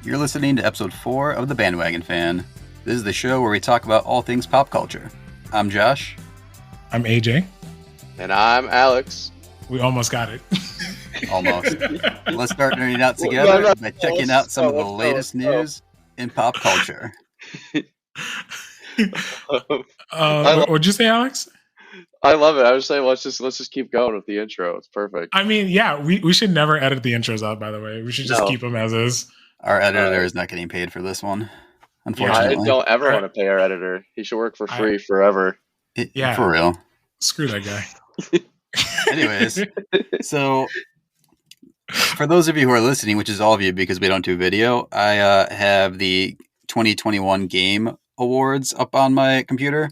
You're listening to episode 4 of The Bandwagon Fan. This is the show where we talk about all things pop culture. I'm Josh. I'm AJ. And I'm Alex. We almost got it. Almost. Let's start nerding out together by checking out some of the latest news in pop culture. What'd you say, Alex? I love it. I was saying let's just keep going with the intro. It's perfect. I mean, yeah, we should never edit the intros out, by the way. We should just keep them as is. Our editor is not getting paid for this one, unfortunately. I don't ever want to pay our editor. He should work for free forever. Yeah. For real. Screw that guy. Anyways, so for those of you who are listening, which is all of you because we don't do video, I have the 2021 Game Awards up on my computer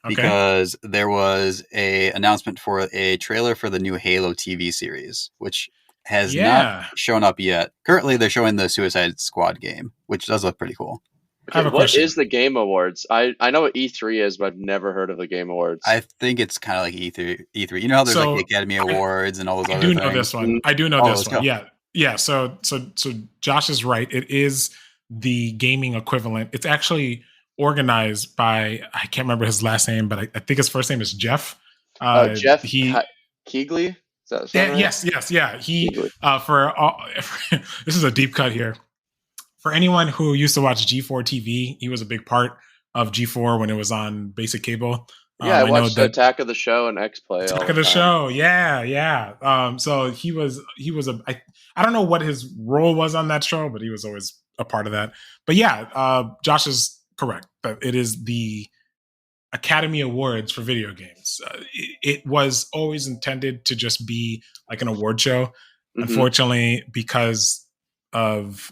because there was a announcement for a trailer for the new Halo TV series, which has not shown up yet. Currently, they're showing the Suicide Squad game, which does look pretty cool. Okay, what is the Game Awards? I know what E3 is, but I've never heard of the Game Awards. I think it's kind of like E3. You know how there's like the Academy Awards and all those other things? I do know this one. I do know this one. Yeah. So Josh is right. It is the gaming equivalent. It's actually organized by, I can't remember his last name, but I think his first name is Jeff. Jeff Keighley? Right? Yes. Yeah. He this is a deep cut here. For anyone who used to watch G4 TV, he was a big part of G4 when it was on basic cable. Yeah, I watched Attack of the Show and X-Play. Attack of the Show, yeah. So he was I don't know what his role was on that show, but he was always a part of that. But yeah, Josh is correct. That it is the Academy Awards for video games. It was always intended to just be like an award show. Mm-hmm. Unfortunately, because of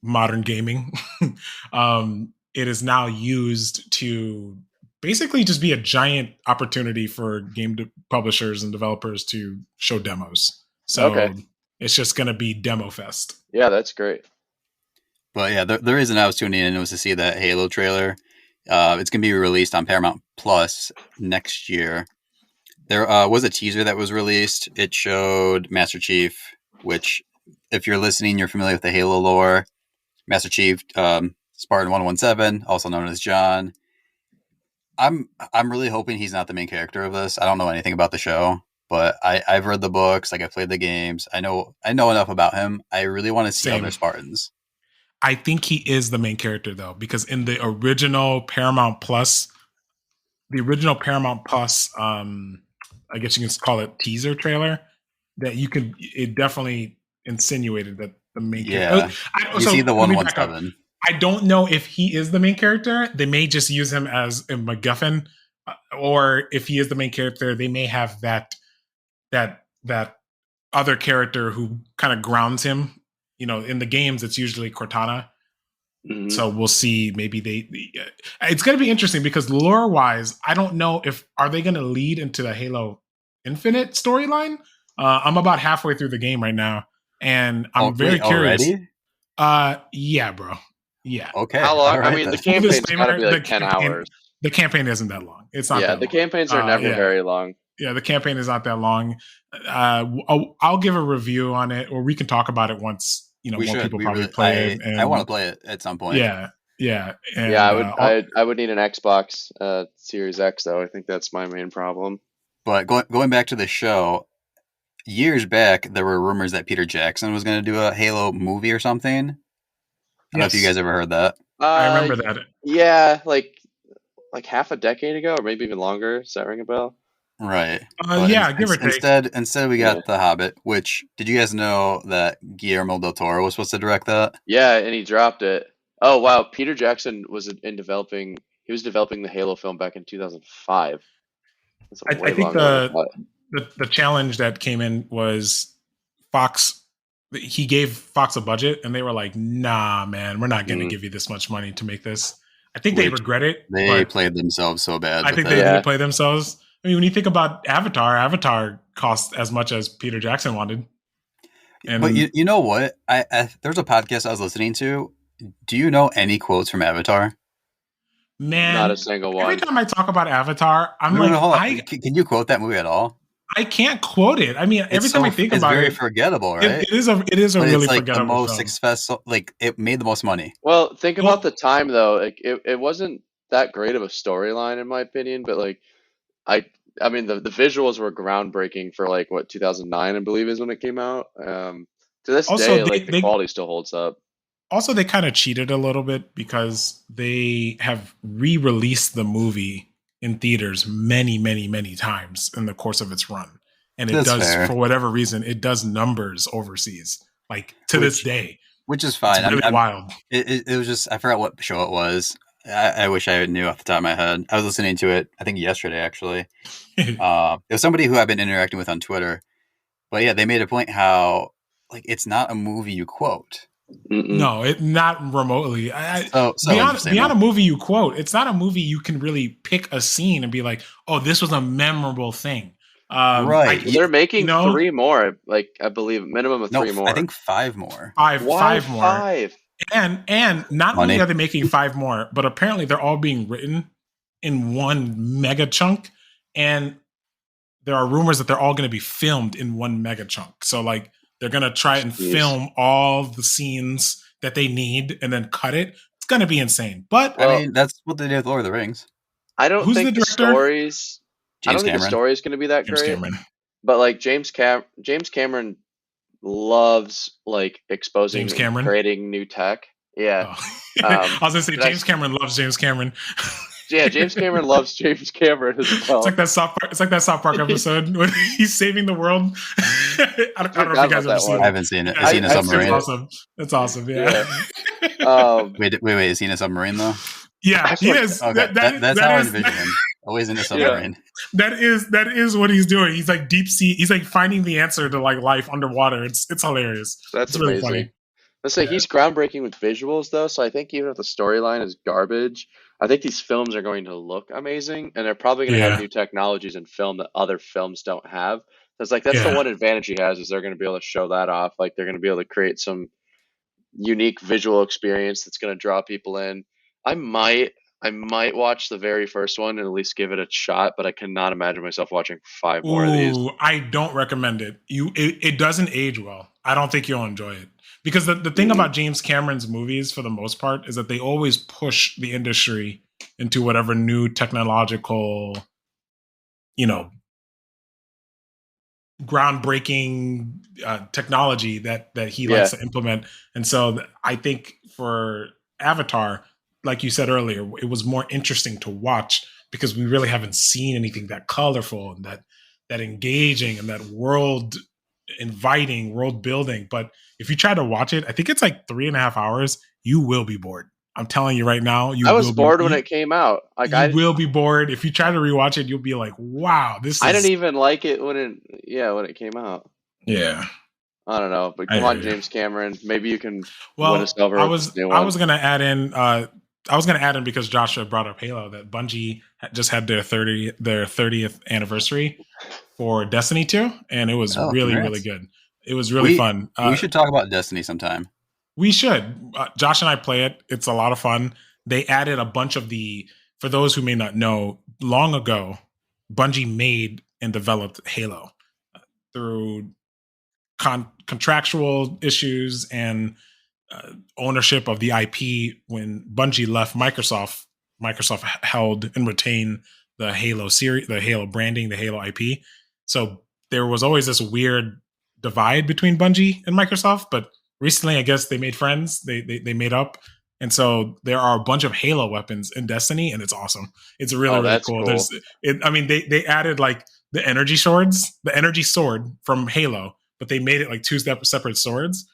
modern gaming, it is now used to basically just be a giant opportunity for game publishers and developers to show demos. So it's just going to be Demo Fest. Yeah, that's great. But yeah, the reason I was tuning in was to see that Halo trailer. It's going to be released on Paramount Plus next year. There was a teaser that was released. It showed Master Chief, which, if you're listening, you're familiar with the Halo lore. Master Chief, Spartan 117, also known as John. I'm really hoping he's not the main character of this. I don't know anything about the show, but I've read the books, like I played the games. I know enough about him. I really want to see other Spartans. I think he is the main character though, because in the original Paramount Plus, I guess you can call it teaser trailer, that it definitely insinuated that the main character. You see the 117. I don't know if he is the main character. They may just use him as a MacGuffin, or if he is the main character, they may have that other character who kind of grounds him. You know, in the games, it's usually Cortana. Mm-hmm. So we'll see. Maybe it's going to be interesting because lore-wise, I don't know are they going to lead into the Halo Infinite storyline? I'm about halfway through the game right now, and I'm very curious. Already? Yeah, bro. Yeah. Okay. How long? Right, I mean, the campaign's got to be like 10 hours. The campaign isn't that long. It's not. Yeah, the campaigns are never very long. Yeah, the campaign is not that long. I'll give a review on it, or we can talk about it once. More people probably play it. I want to play it at some point. Yeah. And, I would need an Xbox Series X though. I think that's my main problem. But going back to the show, years back there were rumors that Peter Jackson was going to do a Halo movie or something. I don't know if you guys ever heard that. I remember that. Yeah, like half a decade ago, or maybe even longer. Does that ring a bell? Right. Give or take. Instead we got The Hobbit, which, did you guys know that Guillermo del Toro was supposed to direct that? Yeah, and he dropped it. Oh, wow. Peter Jackson was developing the Halo film back in 2005. I think the challenge that came in was Fox. He gave Fox a budget, and they were like, nah, man, we're not going to give you this much money to make this. I think they regret it. They played themselves so bad. I think they did play themselves. I mean, when you think about Avatar cost as much as Peter Jackson wanted. But you know what? There's a podcast I was listening to. Do you know any quotes from Avatar? Man, not a single one. Every time I talk about Avatar, I'm can you quote that movie at all? I can't quote it. I mean, every time I think about it's very it, forgettable, right? it is a But really it's like the forgettable most film. successful. Like it made the most money. Well, think Well, about the time though. Like it wasn't that great of a storyline in my opinion, but like I I mean the visuals were groundbreaking for like what 2009 I believe is when it came out. To this also day, like the quality still holds up. they kind of cheated a little bit because they have re-released the movie in theaters many times in the course of its run, and it That's does fair. for whatever reason it does numbers overseas like to this day, which is fine. it's really wild. It was just I forgot what show it was. I wish I knew off the top of my head. I was listening to it, I think yesterday actually. It was somebody who I've been interacting with on Twitter. But yeah, they made a point how like it's not a movie you quote. No, it not remotely. So beyond a movie you quote, it's not a movie you can really pick a scene and be like, "Oh, this was a memorable thing." Right. They're making 3 more. Like I believe minimum of 3 more. I think 5 more. Five more. 5? And not only are they making 5 more, but apparently they're all being written in one mega chunk, and there are rumors that they're all going to be filmed in one mega chunk. So like they're going to try and film all the scenes that they need and then cut it. It's going to be insane. But I mean, that's what they did with Lord of the Rings. I don't think the stories I don't think the story is going to be that James great. Cameron. But like James Cameron loves like exposing and creating new tech. Yeah. Oh. I was gonna say James Cameron loves James Cameron. Yeah, James Cameron loves James Cameron as well. It's like that South Park episode when he's saving the world. I don't know if you guys have seen it. I haven't seen it. I've seen a submarine. It's awesome. It's awesome. Yeah. Wait. Is he in a submarine though? Yeah, he is. Okay. That's how I envision him. Always in a submarine. Yeah. That is what he's doing. He's like deep sea. He's like finding the answer to like life underwater. It's hilarious. That's really amazing. Funny. Let's say he's groundbreaking with visuals though, so I think even if the storyline is garbage, I think these films are going to look amazing, and they're probably going to have new technologies in film that other films don't have. That's the one advantage he has is they're going to be able to show that off. Like they're going to be able to create some unique visual experience that's going to draw people in. I might watch the very first one and at least give it a shot, but I cannot imagine myself watching 5 more of these. I don't recommend it. It doesn't age well. I don't think you'll enjoy it. Because the thing about James Cameron's movies, for the most part, is that they always push the industry into whatever new technological, groundbreaking technology that he likes to implement. And so I think for Avatar, like you said earlier, it was more interesting to watch because we really haven't seen anything that colorful and that engaging and that world inviting, world building. But if you try to watch it, I think it's like 3.5 hours. You will be bored. I'm telling you right now. I was bored when it came out. Like I will be bored. If you try to rewatch it, you'll be like, "Wow, this." I didn't even like it when it came out. Yeah, I don't know, but come on, James Cameron. Maybe you can win us over. I was gonna add in because Joshua brought up Halo that Bungie just had their 30th anniversary for Destiny 2, and it was really good. It was really fun. We should talk about Destiny sometime. We should. Josh and I play it. It's a lot of fun. They added a bunch of for those who may not know, long ago, Bungie made and developed Halo through contractual issues and ownership of the IP. When Bungie left Microsoft held and retained the Halo series, the Halo branding, the Halo IP. So there was always this weird divide between Bungie and Microsoft, but recently, I guess they made friends. They made up, and so there are a bunch of Halo weapons in Destiny, and it's awesome. It's really cool. They added like the energy swords, the energy sword from Halo, but they made it like 2 separate swords.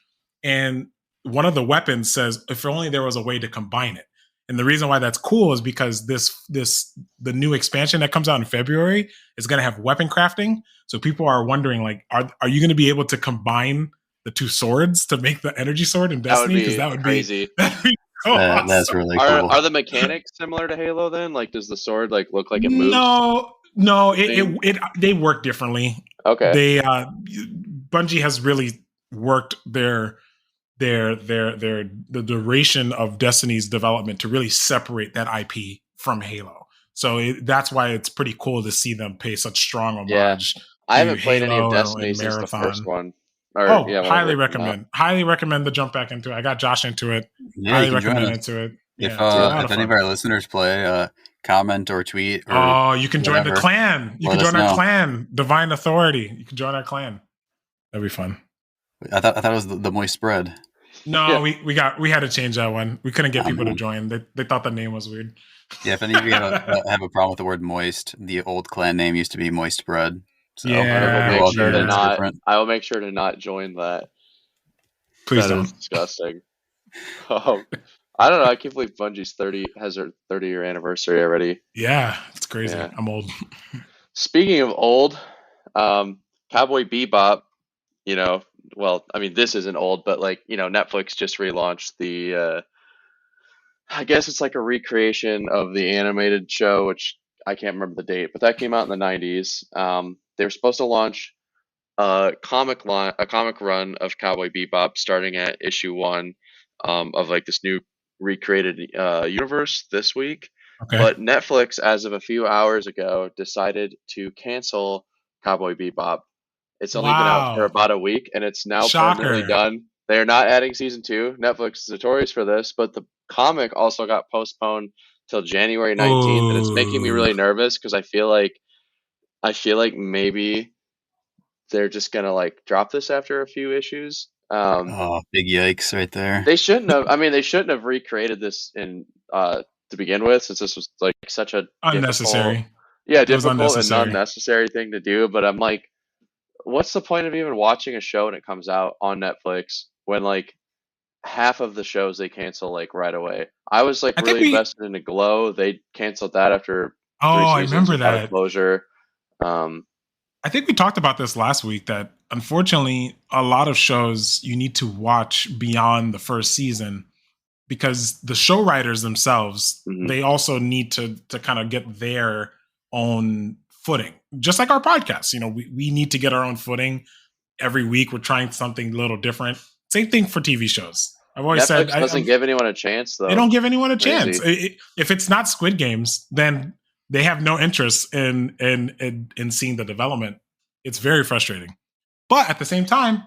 And one of the weapons says, "If only there was a way to combine it." And the reason why that's cool is because the new expansion that comes out in February is going to have weapon crafting. So people are wondering, like, are you going to be able to combine the 2 swords to make the energy sword in Destiny? Because that would crazy. Be awesome. That's really cool. Are the mechanics similar to Halo then? Like, does the sword like look like it moves? No, they work differently. Okay. Bungie has really worked the duration of Destiny's development to really separate that IP from Halo. So that's why it's pretty cool to see them pay such strong homage I do haven't played any of Halo Destiny and since the first Marathon. one, or Oh, yeah, highly whenever it came out. recommend. Highly recommend the jump back into it. I got Josh into it. Yeah, you Highly can join recommend us. into it. If Yeah, it's a lot of if any of fun. our listeners play, comment or tweet or Oh, you can join the whatever. clan. You Let can us join our know. clan, Divine Authority. You can join our clan. That'd be fun. I thought it was the moist spread. No, Yeah. we had to change that one. We couldn't get Oh, people to man. join. They thought the name was weird. Yeah, if any of you have a problem with the word moist, the old clan name used to be Moist Bread. So I will Yeah, you're make welcome. sure to It's yeah. not. different. I will make sure to not join that. Please That don't. is disgusting. Oh, I don't know. I can't believe Bungie's 30 has their 30-year anniversary already. Yeah, it's crazy. Yeah. I'm old. Speaking of old, Cowboy Bebop. You know, well, I mean, this isn't old, but like, Netflix just relaunched the. I guess it's like a recreation of the animated show, which I can't remember the date, but that came out in the 90s. They were supposed to launch a comic run of Cowboy Bebop starting at issue 1 of like this new recreated universe this week. Okay. But Netflix, as of a few hours ago, decided to cancel Cowboy Bebop. It's only been out for Wow. about a week, and it's now permanently Shocker. done. They are not adding season 2. Netflix is notorious for this, but the comic also got postponed till January 19th, and it's making me Ooh. really nervous because I feel like maybe they're just gonna like drop this after a few issues. Oh, big yikes right there. They shouldn't have. I mean, they shouldn't have recreated this in to begin with, since this was like such a difficult, Unnecessary. yeah, It was difficult and unnecessary. unnecessary thing to do. But I'm like, what's the point of even watching a show when it comes out on Netflix when like half of the shows they cancel like right away? I was like I think really we invested in a Glow. They canceled that after Oh, three I seasons remember without a that. closure. Um, I think we talked about this last week that unfortunately a lot of shows you need to watch beyond the first season because the show writers themselves, mhm. they also need to kind of get their own footing. Just like our podcast, we need to get our own footing. Every week we're trying something a little different. Same thing for TV shows. I've always said Netflix doesn't give anyone a chance they though. don't give anyone a chance. Crazy. If it's not Squid Games, then they have no interest in seeing the development. It's very frustrating. But at the same time,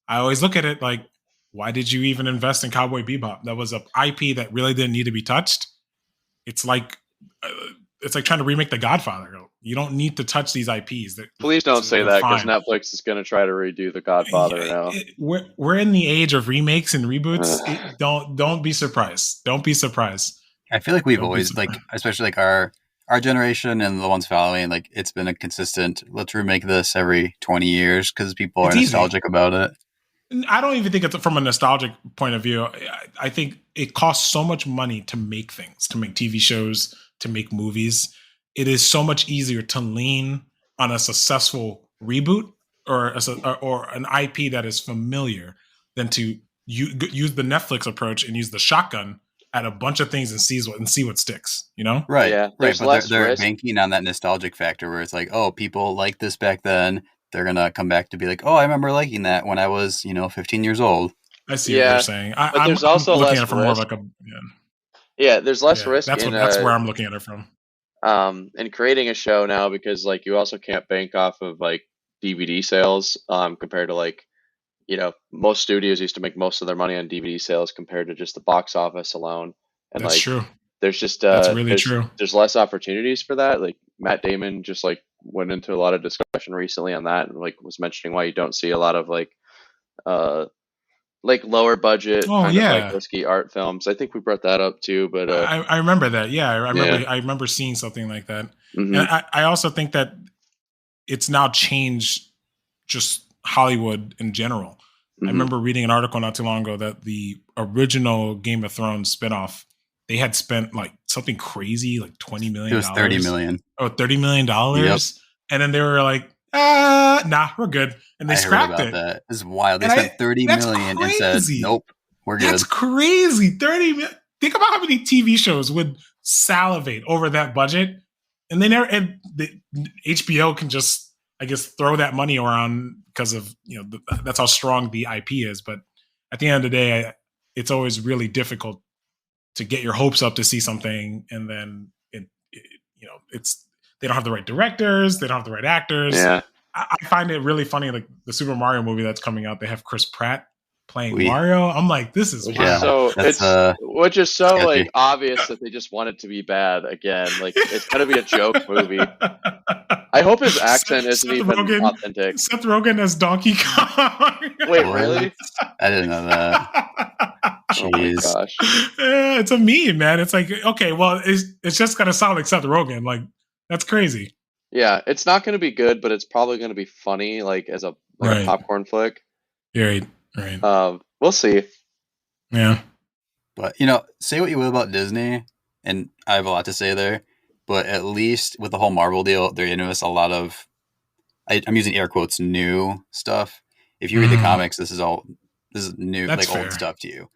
I always look at it like, why did you even invest in Cowboy Bebop? That was a IP that really didn't need to be touched. It's like uh, it's like trying to remake The Godfather. You don't need to touch these IPs. Please don't say They're that, because fine. Netflix is going to try to redo The Godfather now. We're in the age of remakes and reboots. Don't be surprised. Don't be surprised. I feel like we've Don't be always surprised. like, especially like our generation and the ones following, like it's been a consistent. Let's remake this every 20 years because people are It's easy. nostalgic about it. I don't even think it's from a nostalgic point of view. I think it costs so much money to make things, to make TV shows, to make movies. It is so much easier to lean on a successful reboot or an IP that is familiar than to use the Netflix approach and use the shotgun at a bunch of things and see what sticks. Right, Yeah, right. there's But less they're risk. banking on that nostalgic factor where it's like, oh, people liked this back then. They're gonna come back to be like, oh, I remember liking that when I was, 15 years old. I see what you're Yeah, saying. but I'm there's also looking at less it from more of risk. like a Yeah, there's less yeah. risk That's where I'm looking at it from. in creating a show now, because like you also can't bank off of like DVD sales compared to like, most studios used to make most of their money on DVD sales compared to just the box office alone. And That's like true. there's just That's really true. there's less opportunities for that. Like Matt Damon just like went into a lot of discussion recently on that, and like was mentioning why you don't see a lot of uh like lower budget Oh kind of like yeah, risky art films. I think we brought that up too, but I remember that. Yeah, yeah. I remember seeing something like that, and Hmm. I also think that it's now changed just Hollywood in general. I Hmm. remember reading an article not too long ago that the original Game of Thrones spinoff, they had spent like something crazy, like $20 It million was 30 million. or $30 million. Yep, And then they were like, nah, we're good. And they I heard scrapped about it. that. This is wild. They And spent 30 that's million and said, crazy. nope, we're That's good. crazy. 30 million. Think about how many TV shows would salivate over that budget. And they never, and the HBO can just, I guess, throw that money around because of, that's how strong the IP is. But at the end of the day, it's always really difficult to get your hopes up to see something. And then it's, they don't have the right directors. They don't have the right actors. Yeah. I find it really funny. Like the Super Mario movie that's coming out, they have Chris Pratt playing We Mario. I'm like, this is Which Yeah, is so that's which is so sketchy. like obvious that they just want it to be bad again. Like it's gonna be a joke movie. I hope his accent isn't even authentic. Seth Rogen as Donkey Kong. Wait, What? really? I didn't know that. Oh my Jeez. gosh. It's a meme, man. It's like, okay, well, it's just gonna sound like Seth Rogen. Like that's crazy. Yeah, it's not gonna be good, but it's probably gonna be funny, like as a Right. popcorn flick. Right. We'll see. Yeah. But say what you will about Disney, and I have a lot to say there. But at least with the whole Marvel deal, they're giving us a lot of, I'm using air quotes, new stuff. If you read the comics, this is new, That's like fair. old stuff to you.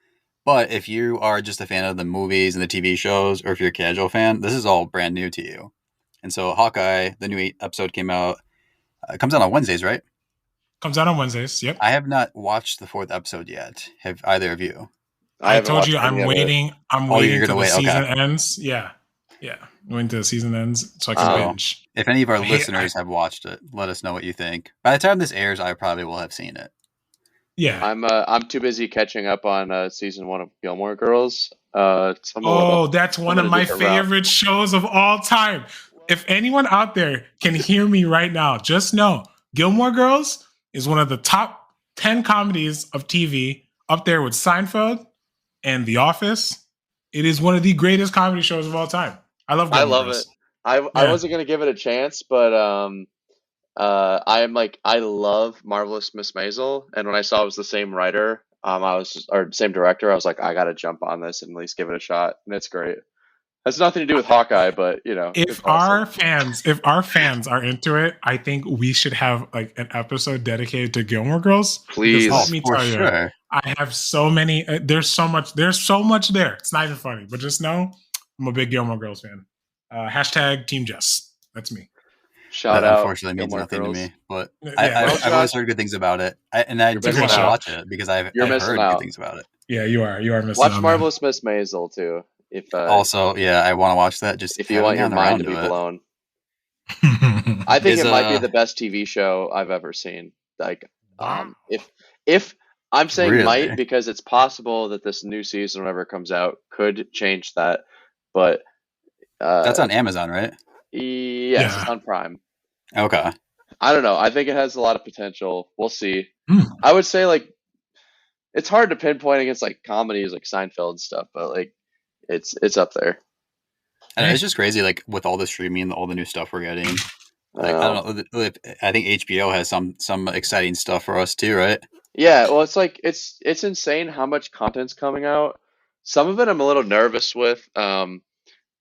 But if you are just a fan of the movies and the TV shows, or if you're a casual fan, this is all brand new to you. And so Hawkeye, the new episode came out. It comes out on Wednesdays, right? Comes out on Wednesdays. Yep. I have not watched the 4th episode yet. Have either of you? I haven't told watched you any I'm of it. waiting. I'm Oh, you're waiting gonna till the wait, okay. season ends. Yeah. Waiting till the season ends so I can Oh. binge. If any of our I hate- listeners have watched it, let us know what you think. By the time this airs, I probably will have seen it. Yeah. I'm too busy catching up on season 1 of Gilmore Girls. That's one of my favorite shows of all time. If anyone out there can hear me right now, just know Gilmore Girls is one of the top 10 comedies of TV, up there with Seinfeld and The Office. It is one of the greatest comedy shows of all time. I love Gilmore I love Girls. it. I wasn't gonna give it a chance, but I love Marvelous Miss Maisel, and when I saw it was the same writer, or same director, I was like, I gotta jump on this and at least give it a shot, and it's great. Has nothing to do with Hawkeye, but If our fans are into it, I think we should have like an episode dedicated to Gilmore Girls. Please. Because let me for tell you, sure. I have so many. There's so much there. It's not even funny, but just know I'm a big Gilmore Girls fan. Hashtag Team Jess. That's me. Shout That out, unfortunately means Gilmore nothing Girls. to me, but Yeah, I've always heard good things about it, and I You're do missing want to out. watch it because I've You're heard missing good out. things about it. Yeah, you are missing Watch out, man. Marvelous Miss Maisel too, if Also, yeah, I want to watch that. Just if you want your haven't gotten mind to be around it. blown. I think Is, it might be the best TV show I've ever seen. Like, Wow. if I'm saying Really? might because it's possible that this new season, whenever it comes out, could change that. But That's on Amazon, right? yes, Yeah. it's on Prime. Okay. I don't know. I think it has a lot of potential. We'll see. Hmm. I would say like it's hard to pinpoint against like comedies like Seinfeld and stuff, but like it's up there. And it's just crazy, like with all the streaming, all the new stuff we're getting. Like I don't know. I think HBO has some exciting stuff for us too, right? Yeah, well, it's like it's insane how much content's coming out. Some of it I'm a little nervous with,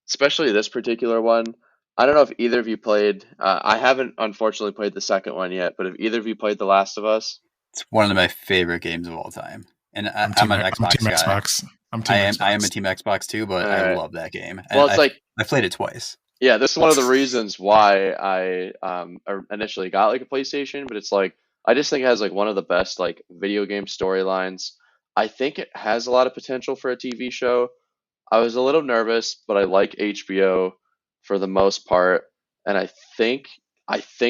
especially this particular one. I don't know if either of you played. I haven't unfortunately played the second one yet, but have either of you played The Last of Us? It's one of my favorite games of all time, and I'm an Xbox Team guy. Xbox. I am a Team Xbox too, but I Alright. love that game. Well, it's like I played it twice. yeah, this is one of the reasons why I initially got like a PlayStation, but it's like I just think it has like one of the best like video game storylines. I think it has a lot of potential for a TV show. I was a little nervous, but I like HBO for the most part, and I think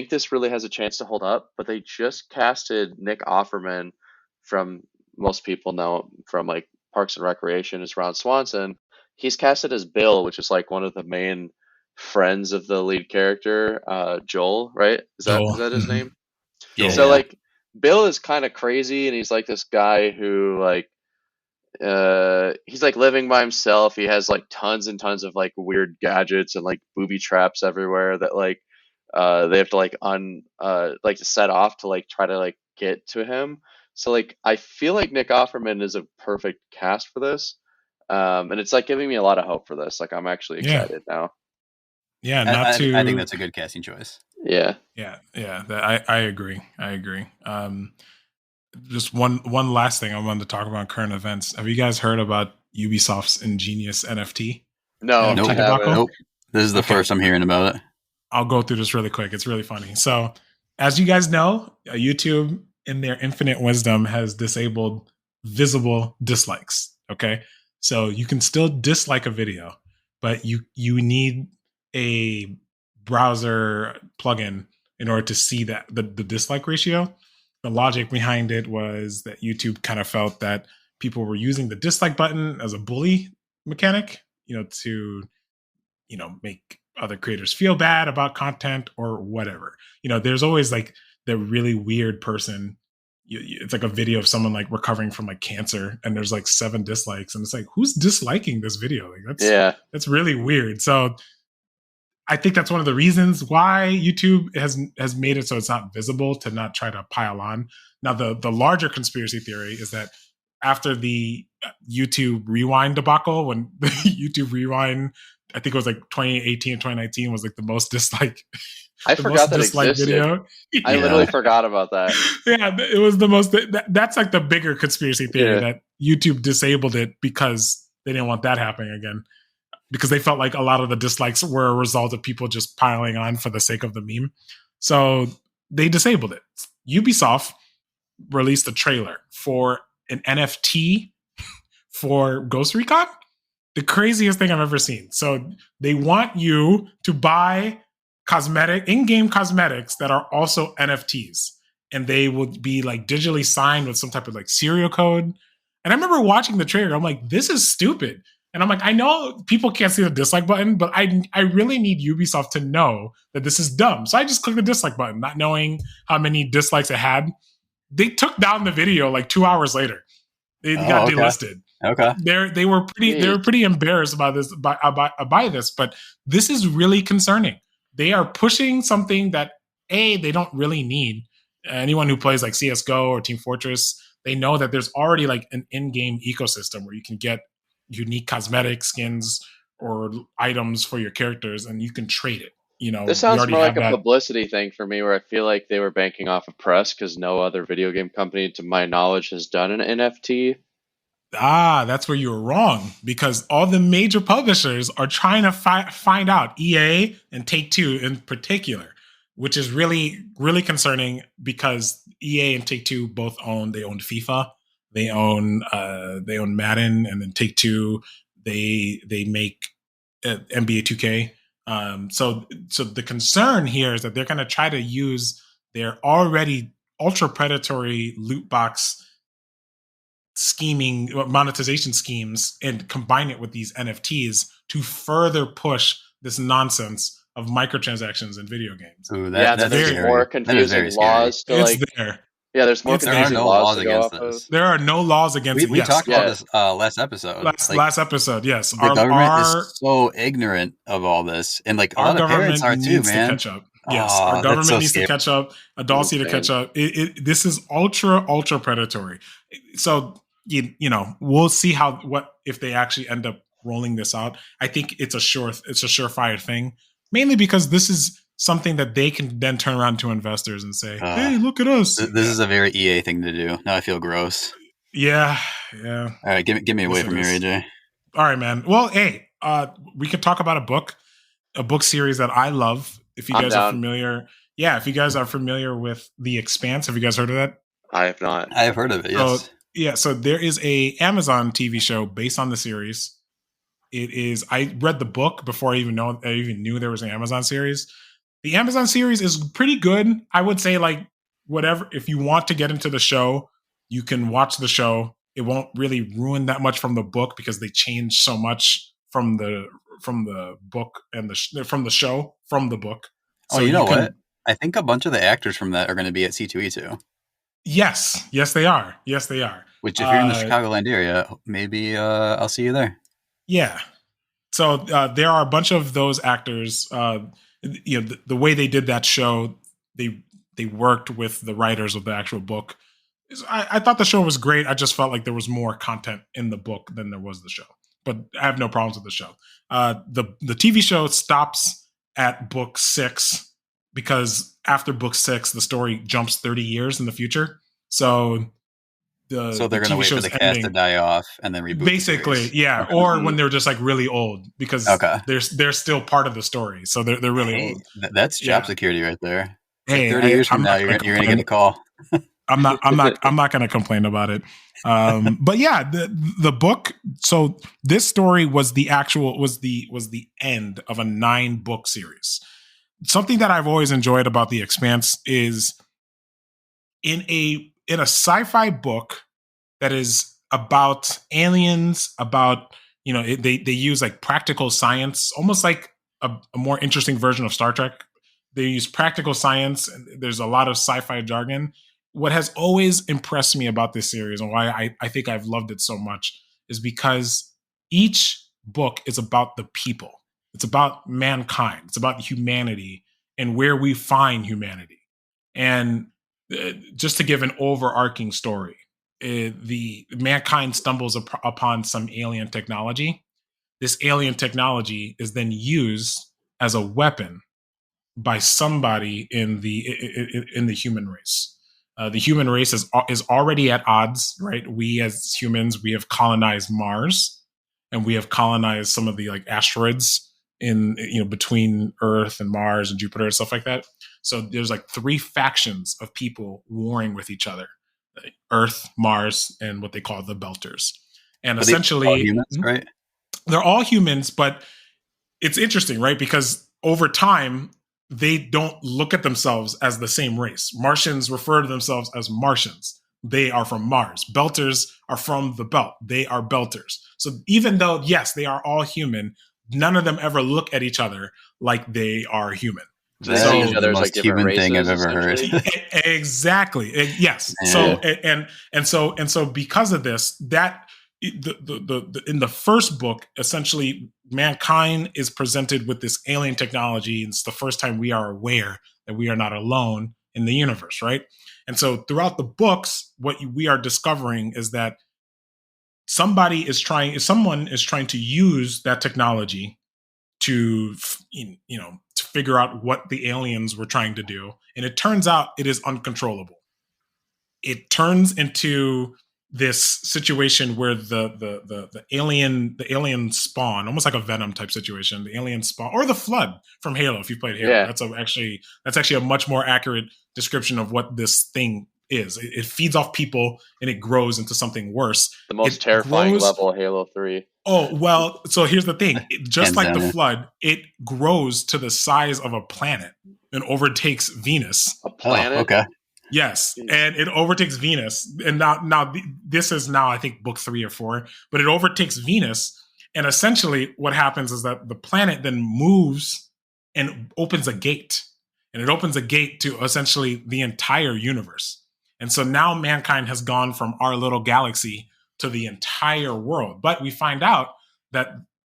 this really has a chance to hold up. But they just casted Nick Offerman, from most people know from like Parks and Recreation, as Ron Swanson. He's casted as Bill, which is like one of the main friends of the lead character, Joel, right? Is that his name? Yeah. So like Bill is kind of crazy, and he's like this guy who like he's like living by himself. He has like tons and tons of like weird gadgets and like booby traps everywhere that like they have to like like to set off to like try to like get to him. So like I feel like Nick Offerman is a perfect cast for this. And it's like giving me a lot of hope for this. Like I'm actually excited now. Yeah, I think that's a good casting choice. Yeah. I agree. Just one last thing I wanted to talk about current events. Have you guys heard about Ubisoft's Ingenius NFT? No, Nope. I haven't. Nope. This is the first I'm hearing about it. I'll go through this really quick. It's really funny. So, as you guys know, YouTube, in their infinite wisdom, has disabled visible dislikes. Okay, so you can still dislike a video, but you need a browser plugin in order to see that the dislike ratio. The logic behind it was that YouTube kind of felt that people were using the dislike button as a bully mechanic, to, make other creators feel bad about content or whatever. There's always like the really weird person. It's like a video of someone like recovering from like cancer, and there's like 7 dislikes, and it's like, who's disliking this video? Like that's really weird. So I think that's one of the reasons why YouTube has made it so it's not visible, to not try to pile on. Now, the larger conspiracy theory is that after the YouTube Rewind debacle, when the YouTube Rewind, I think it was like 2018 or 2019, was like the most disliked. I forgot that existed. Video. I literally forgot about that. Yeah, it was the most. That's like the bigger conspiracy theory, that YouTube disabled it because they didn't want that happening again. Because they felt like a lot of the dislikes were a result of people just piling on for the sake of the meme. So they disabled it. Ubisoft released a trailer for an NFT for Ghost Recon. The craziest thing I've ever seen. So they want you to buy in-game cosmetics that are also NFTs. And they will be like digitally signed with some type of like serial code. And I remember watching the trailer. I'm like, this is stupid. And I'm like, I know people can't see the dislike button, but I really need Ubisoft to know that this is dumb. So I just clicked the dislike button, not knowing how many dislikes it had. They took down the video like 2 hours later. They got delisted. Okay. They were pretty embarrassed about this by this, but this is really concerning. They are pushing something that they don't really need. Anyone who plays like CS:GO or Team Fortress, they know that there's already like an in-game ecosystem where you can get unique cosmetic skins or items for your characters, and you can trade it. This sounds more like a publicity thing for me, where I feel like they were banking off of press, because no other video game company, to my knowledge, has done an NFT. That's where you were wrong, because all the major publishers are trying to find out, EA and Take-Two in particular, which is really, really concerning, because EA and Take-Two both own FIFA. They own Madden, and then Take-Two, they make NBA 2K. So the concern here is that they're going to try to use their already ultra predatory loot box scheming monetization schemes and combine it with these NFTs to further push this nonsense of microtransactions in video games. Ooh, that's there's more confusing laws to it's there. Yeah, there's more confusing laws against this. There are no laws against it. We talked about this last episode. Last episode, yes. The government is so ignorant of all this, and like a lot of parents are too, man. To catch up. Yes, our government needs to catch up. Adults need to catch up. This is ultra predatory. So we'll see what if they actually end up rolling this out. I think it's a surefire thing, mainly because this is something that they can then turn around to investors and say, hey, look at us. This is a very EA thing to do. Now I feel gross. Yeah. All right, give me away from here, AJ. All right, man. Well, hey, we could talk about a book series that I love. If you guys are familiar. Yeah, if you guys are familiar with The Expanse, have you guys heard of that? I have not. I have heard of it, yes. So there is a Amazon TV show based on the series. It is, I read the book before I even knew there was an Amazon series. The Amazon series is pretty good. I would say, like, whatever, if you want to get into the show, you can watch the show. It won't really ruin that much from the book, because they changed so much from the book and from the book. So you know what? I think a bunch of the actors from that are going to be at C2E2. Yes, they are. Which, if you're in the Chicagoland area, maybe I'll see you there. Yeah. So there are a bunch of those actors. The way they did that show, they worked with the writers of the actual book. I thought the show was great. I just felt like there was more content in the book than there was the show. But I have no problems with the show. The TV show stops at book 6, because after book 6, the story jumps 30 years in the future. So they're going to wait for the cast to die off and then reboot. Basically, yeah. Or when they're just like really old, because they're still part of the story. So they're really old. That's job security right there. Hey, 30 years from now, you're going to get a call. I'm not going to complain about it. But yeah, the book. So this story was the end of a 9-book series. something that I've always enjoyed about The Expanse is in a sci-fi book that is about aliens, about, you know, they use like practical science, almost like a more interesting version of Star Trek. They use practical science, and there's a lot of sci-fi jargon. What has always impressed me about this series and why I think I've loved it so much is because each book is about the people. It's about mankind. It's about humanity and where we find humanity. And just to give an overarching story, the mankind stumbles upon some alien technology. This alien technology is then used as a weapon by somebody in the human race. The human race is already at odds, right? We as humans, we have colonized Mars, and we have colonized some of the like asteroids in, you know, between Earth and Mars and Jupiter and stuff like that. So there's like 3 factions of people warring with each other: Earth, Mars, and what they call the Belters. And But essentially, all humans, right? they're all humans, but it's interesting, right? Because over time, they don't look at themselves as the same race. Martians refer to themselves as Martians. They are from Mars. Belters are from the belt. They are Belters. So even though, yes, they are all human, none of them ever look at each other like they are human. So they see each other as like most different human thing I've races, ever heard. Exactly. Yes. Yeah. So because of this, that the in the first book, essentially mankind is presented with this alien technology. And it's the first time we are aware that we are not alone in the universe, right? And so throughout the books, what we are discovering is that someone is trying to use that technology to, you know, to figure out what the aliens were trying to do, and it turns out it is uncontrollable. It turns into this situation where the alien spawn, almost like a Venom type situation, the alien spawn, or the Flood from Halo. If you played Halo, Yeah. that's actually a much more accurate description of what this thing is. It feeds off people and it grows into something worse. The most terrifying level of Halo 3. Oh, well, so here's the thing. Just Hands like the down, yeah. Flood, it grows to the size of a planet and overtakes Venus. A planet? Oh, okay. Yes, and it overtakes Venus. And now this is now, I think, book 3 or 4, but it overtakes Venus. And essentially what happens is that the planet then moves and opens a gate. And it opens a gate to essentially the entire universe. And so now mankind has gone from our little galaxy to the entire world. But we find out that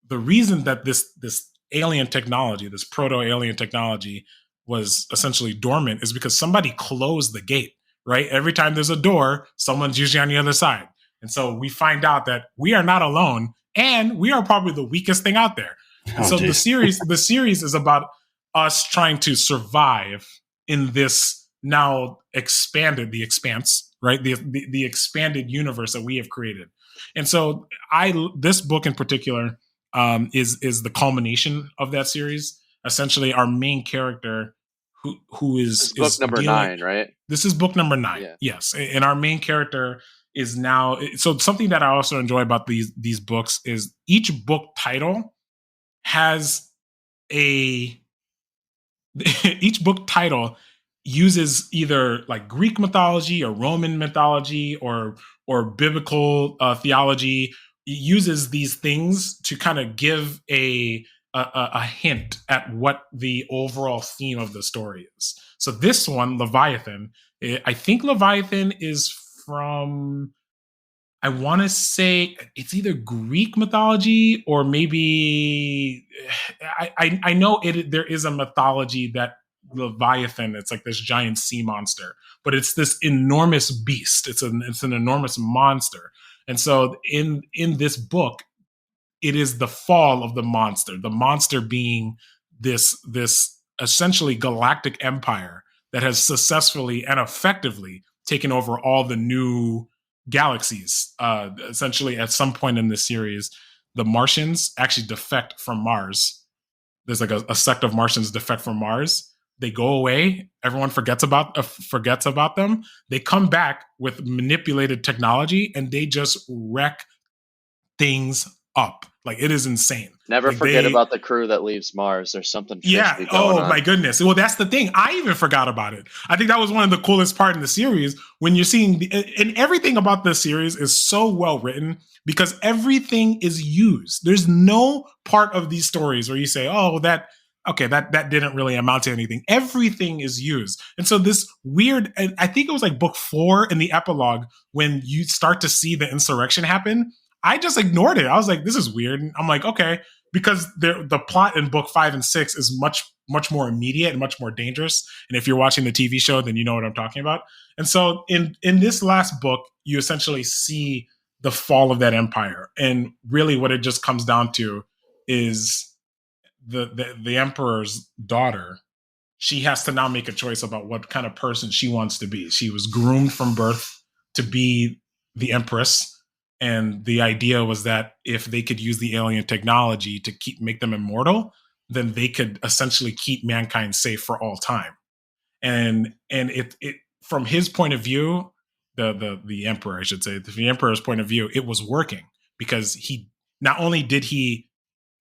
the reason that this alien technology, this proto-alien technology, was essentially dormant is because somebody closed the gate, right? Every time there's a door, someone's usually on the other side. And so we find out that we are not alone, and we are probably the weakest thing out there. And so the series is about us trying to survive in this now expanded, the Expanse, right? The expanded universe that we have created. And so this book in particular is the culmination of that series. Essentially, our main character, who is book number 9, right? This is book number 9. Yeah. Yes, and our main character is now. So something that I also enjoy about these books is each book title has each book title uses either like Greek mythology or Roman mythology or biblical theology. It uses these things to kind of give a hint at what the overall theme of the story is. So this one, Leviathan, I think Leviathan is from, I want to say it's either Greek mythology or maybe I know there is a mythology that Leviathan, it's like this giant sea monster, but it's this enormous beast. It's an enormous monster. And so in this book, it is the fall of the monster being this essentially galactic empire that has successfully and effectively taken over all the new galaxies. Essentially, at some point in this series, the Martians actually defect from Mars. There's like a sect of Martians defect from Mars. They go away. Everyone forgets about them. They come back with manipulated technology, and they just wreck things up. Like, it is insane. Never Like, forget about the crew that leaves Mars. There's something yeah. fishy going on. My goodness. Well, that's the thing. I even forgot about it. I think that was one of the coolest part in the series when you're seeing and everything about this series is so well written because everything is used. There's no part of these stories where you say, "Oh, that didn't really amount to anything." Everything is used. And so this weird, I think it was like book 4 in the epilogue when you start to see the insurrection happen. I just ignored it. I was like, this is weird. And I'm like, okay, because the plot in book 5 and 6 is much more immediate and much more dangerous. And if you're watching the TV show, then you know what I'm talking about. And so in this last book, you essentially see the fall of that empire. And really what it just comes down to is the emperor's daughter. She has to now make a choice about what kind of person she wants to be. She was groomed from birth to be the empress. And the idea was that if they could use the alien technology to make them immortal, then they could essentially keep mankind safe for all time. And it from his point of view, the emperor, I should say, the emperor's point of view, it was working because he not only did he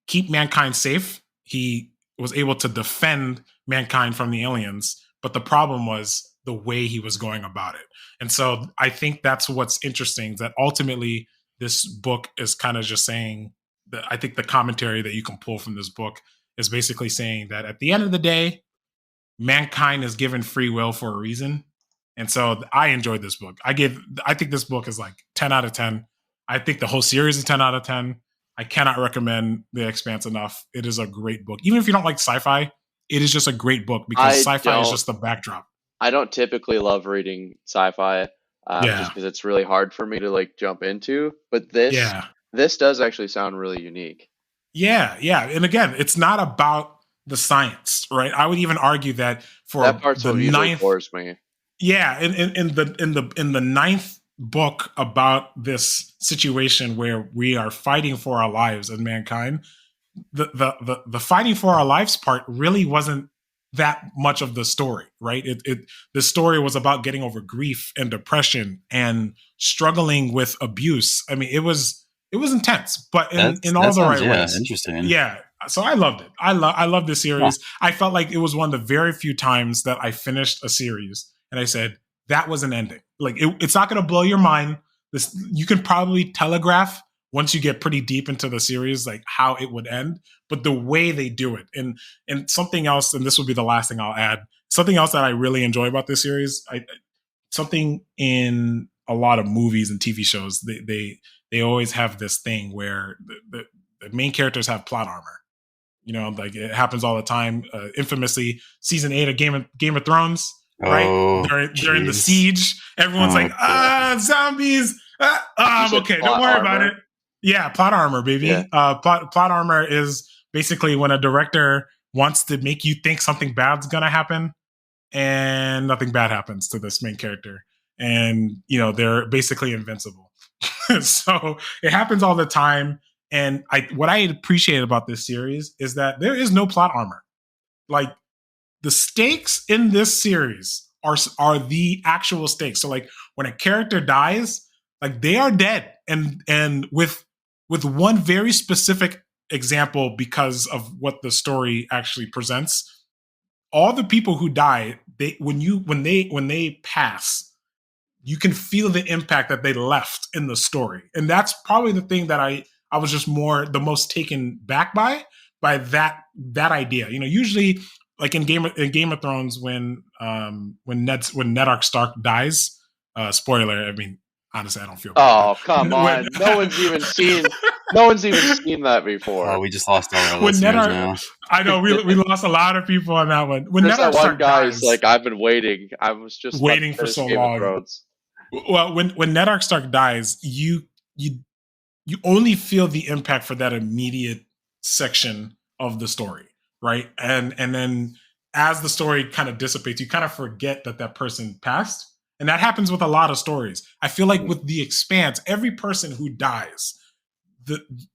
keep mankind safe, he was able to defend mankind from the aliens, but the problem was the way he was going about it. And so I think that's what's interesting, that ultimately this book is kind of just saying that I think the commentary that you can pull from this book is basically saying that at the end of the day, mankind is given free will for a reason. And so I enjoyed this book. I think this book is like 10 out of 10. I think the whole series is 10 out of 10. I cannot recommend The Expanse enough. It is a great book. Even if you don't like sci-fi, it is just a great book because sci-fi is just the backdrop. I don't typically love reading sci-fi just because it's really hard for me to like jump into. But this does actually sound really unique. Yeah. And again, it's not about the science, right? I would even argue that for that part's the what usually ninth bores me. Yeah, in the ninth book about this situation where we are fighting for our lives as mankind, the fighting for our lives part really wasn't that much of the story, right? The story was about getting over grief and depression and struggling with abuse. I mean, it was intense, but in all the right ways. Interesting. Yeah. So I loved it. I love this series. Yeah. I felt like it was one of the very few times that I finished a series and I said, that was an ending. Like it's not going to blow your mind. You can probably telegraph once you get pretty deep into the series, like how it would end, but the way they do it and something else, and this will be the last thing I'll add, something else that I really enjoy about this series, something in a lot of movies and TV shows, they always have this thing where the main characters have plot armor. You know, like it happens all the time. Infamously, season 8 of Game of Thrones, right? During the siege, everyone's like, zombies. I'm okay. Don't worry about it. Yeah, plot armor, baby. Yeah. Plot armor is basically when a director wants to make you think something bad's gonna happen, and nothing bad happens to this main character, and you know they're basically invincible. So it happens all the time. And what I appreciate about this series is that there is no plot armor. Like the stakes in this series are the actual stakes. So like when a character dies, like they are dead, and with one very specific example because of what the story actually presents. All the people who die, when they pass, you can feel the impact that they left in the story, and that's probably the thing that I was just the most taken back by that idea. You know, usually like in Game of Thrones when Ned Stark dies, spoiler. I mean, honestly, I don't feel bad. Oh, come on! No one's even seen that before. Oh, we just lost all our listeners now. I know we lost a lot of people on that one. When There's Ned that Stark one guy's dies, like, I've been waiting. I was just waiting for so long. Well, when Ned Stark dies, you only feel the impact for that immediate section of the story, right? And then as the story kind of dissipates, you kind of forget that person passed. And that happens with a lot of stories. I feel like with The Expanse, every person who dies,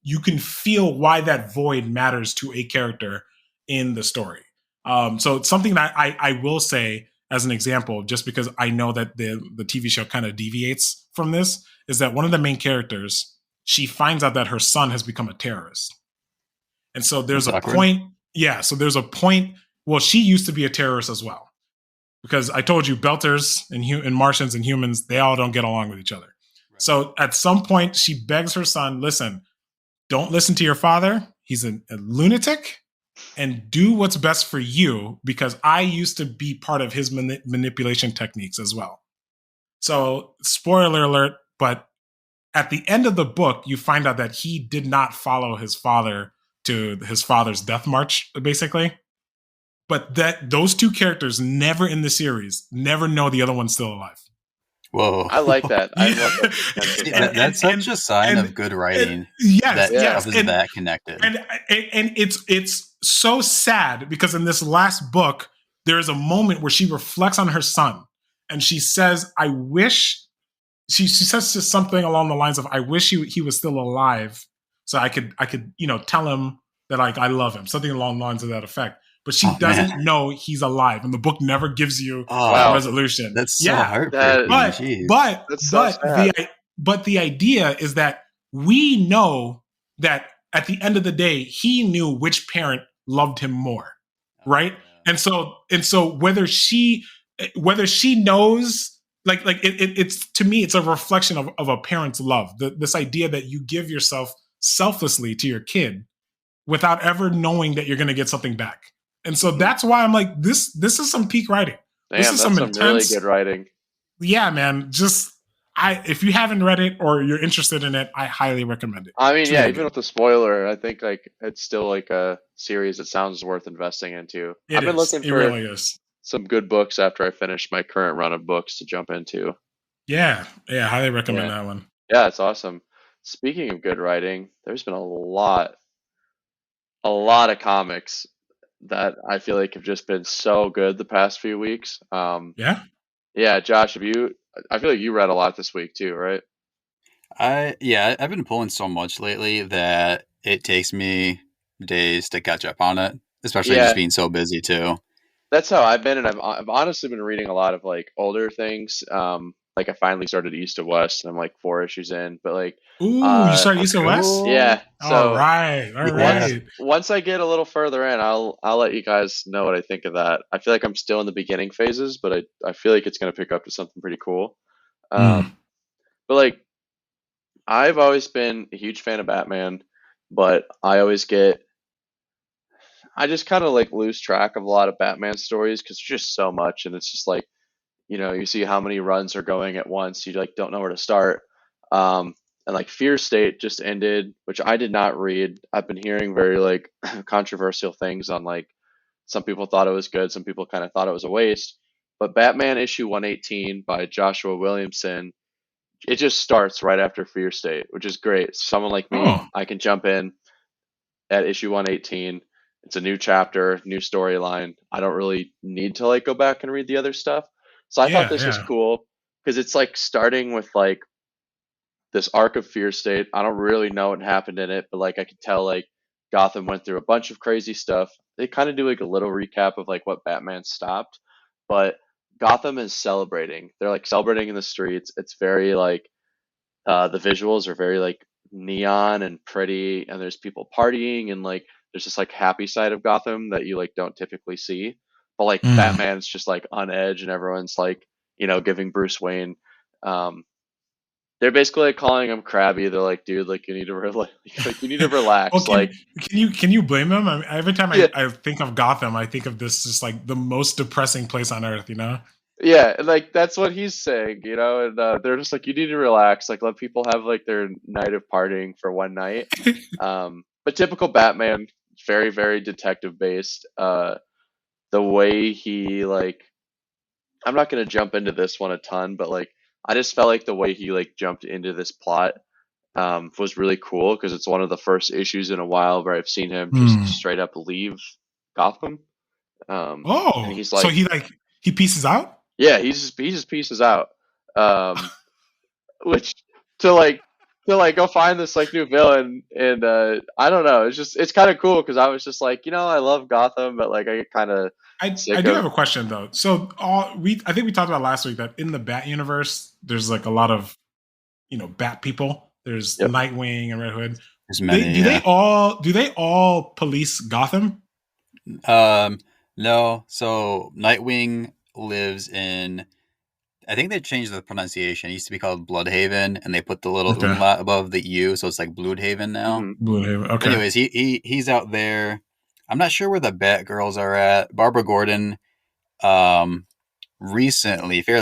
you can feel why that void matters to a character in the story. So it's something that I will say as an example, just because I know that the TV show kind of deviates from this, is that one of the main characters she finds out that her son has become a terrorist. And so there's That's a awkward. point. Yeah. So there's a point. Well, she used to be a terrorist as well. Because I told you, Belters and Martians and humans, they all don't get along with each other. Right. So at some point, she begs her son, listen, don't listen to your father. He's a lunatic. And do what's best for you, because I used to be part of his manipulation techniques as well. So, spoiler alert, but at the end of the book, you find out that he did not follow his father to his father's death march, basically. But that those two characters never in the series never know the other one's still alive. Whoa. I like that. I love that. That's such a sign of good writing. Yes, that stuff is that connected. And it's so sad because in this last book, there is a moment where she reflects on her son and she says, I wish, she says just something along the lines of, I wish he was still alive so I could, tell him that like I love him, something along the lines of that effect. But she doesn't know he's alive, and the book never gives you a resolution. That's so heartbreaking. But the idea is that we know that at the end of the day, he knew which parent loved him more, right? And so whether she knows, it's to me, it's a reflection of a parent's love. This idea that you give yourself selflessly to your kid without ever knowing that you're going to get something back. And so that's why I'm like, this is some peak writing. Damn, this is some intense, really good writing. Yeah, man. If you haven't read it or you're interested in it, I highly recommend it. I mean, yeah, even with the spoiler, I think like it's still like a series that sounds worth investing into. I've been looking for some good books after I finish my current run of books to jump into. Yeah, highly recommend that one. Yeah, it's awesome. Speaking of good writing, there's been a lot of comics that I feel like have just been so good the past few weeks. Yeah, Josh, I feel like you read a lot this week too, right? I've been pulling so much lately that it takes me days to catch up on it, especially just being so busy too. That's how I've been, and I've honestly been reading a lot of like older things. Like I finally started East to West, and I'm like 4 issues in. But like, you started East to West? Yeah. So all right. Once I get a little further in, I'll let you guys know what I think of that. I feel like I'm still in the beginning phases, but I feel like it's going to pick up to something pretty cool. But like, I've always been a huge fan of Batman, but I just kind of like lose track of a lot of Batman stories because there's just so much, and it's just like, you see how many runs are going at once, you like don't know where to start. And like Fear State just ended, which I did not read. I've been hearing very like controversial things on like some people thought it was good, some people kind of thought it was a waste. But Batman issue 118 by Joshua Williamson, it just starts right after Fear State, which is great. Someone like me, I can jump in at issue 118. It's a new chapter, new storyline. I don't really need to like go back and read the other stuff. So I thought this was cool because it's like starting with like this arc of Fear State. I don't really know what happened in it, but like I could tell like Gotham went through a bunch of crazy stuff. They kind of do like a little recap of like what Batman stopped, but Gotham is celebrating. They're like celebrating in the streets. It's very like the visuals are very like neon and pretty, and there's people partying, and like there's this like happy side of Gotham that you like don't typically see. But like Batman's just like on edge, and everyone's like, giving Bruce Wayne. They're basically like calling him crabby. They're like, dude, like you need to you need to relax. Well, can you blame him? I mean, every time I think of Gotham, I think of this just like the most depressing place on earth. Yeah, and like that's what he's saying, and they're just like, you need to relax, like let people have like their night of partying for one night. But typical Batman, very, very detective based. The way he like, I'm not gonna jump into this one a ton, but like I just felt like the way he like jumped into this plot was really cool because it's one of the first issues in a while where I've seen him just straight up leave Gotham. And he's like, so he pieces out. Yeah, he just pieces out. Which to go find this like new villain, and I don't know, it's kind of cool because I was just like, I love Gotham, but like I get kind of I do have a question though. So I think we talked about last week that in the Bat universe, there's like a lot of Bat people. There's Yep. Nightwing and Red Hood. There's many. Do they all police Gotham? No. So Nightwing lives in. I think they changed the pronunciation. It used to be called Bloodhaven, and they put the little Okay. umlaut above the U, so it's like Bloodhaven now. Mm-hmm. Bloodhaven. Okay. But anyways, he's out there. I'm not sure where the Batgirls are at. Barbara Gordon, fairly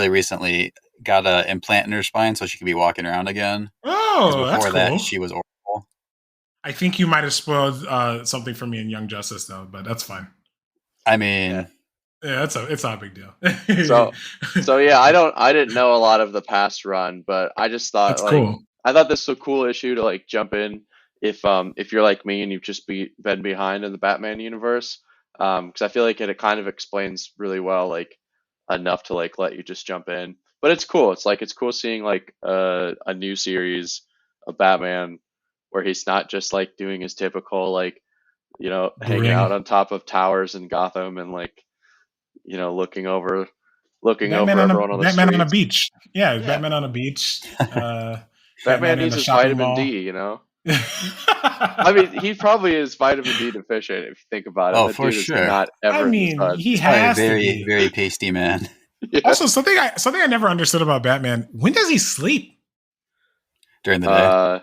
recently, got an implant in her spine so she could be walking around again. Oh, that's before that, cool. she was horrible. I think you might have spoiled something for me in Young Justice, though, but that's fine. I mean, yeah, it's not a big deal. So yeah, I didn't know a lot of the past run, but I just thought that's cool. I thought this was a cool issue to like jump in if you're like me and you've just been behind in the Batman universe, because I feel like it kind of explains really well, like enough to like let you just jump in. But it's cool. It's cool seeing like a new series of Batman where he's not just like doing his typical like hanging out on top of towers in Gotham and like looking over Batman everyone on the Batman streets. on a beach. Yeah, Batman on a beach. Batman needs his vitamin mall. D, I mean, he probably is vitamin D deficient if you think about it. Oh, that for dude is sure. not ever he he's has a to very, be. very pasty man. Yeah. Also, something I never understood about Batman. When does he sleep? During the day.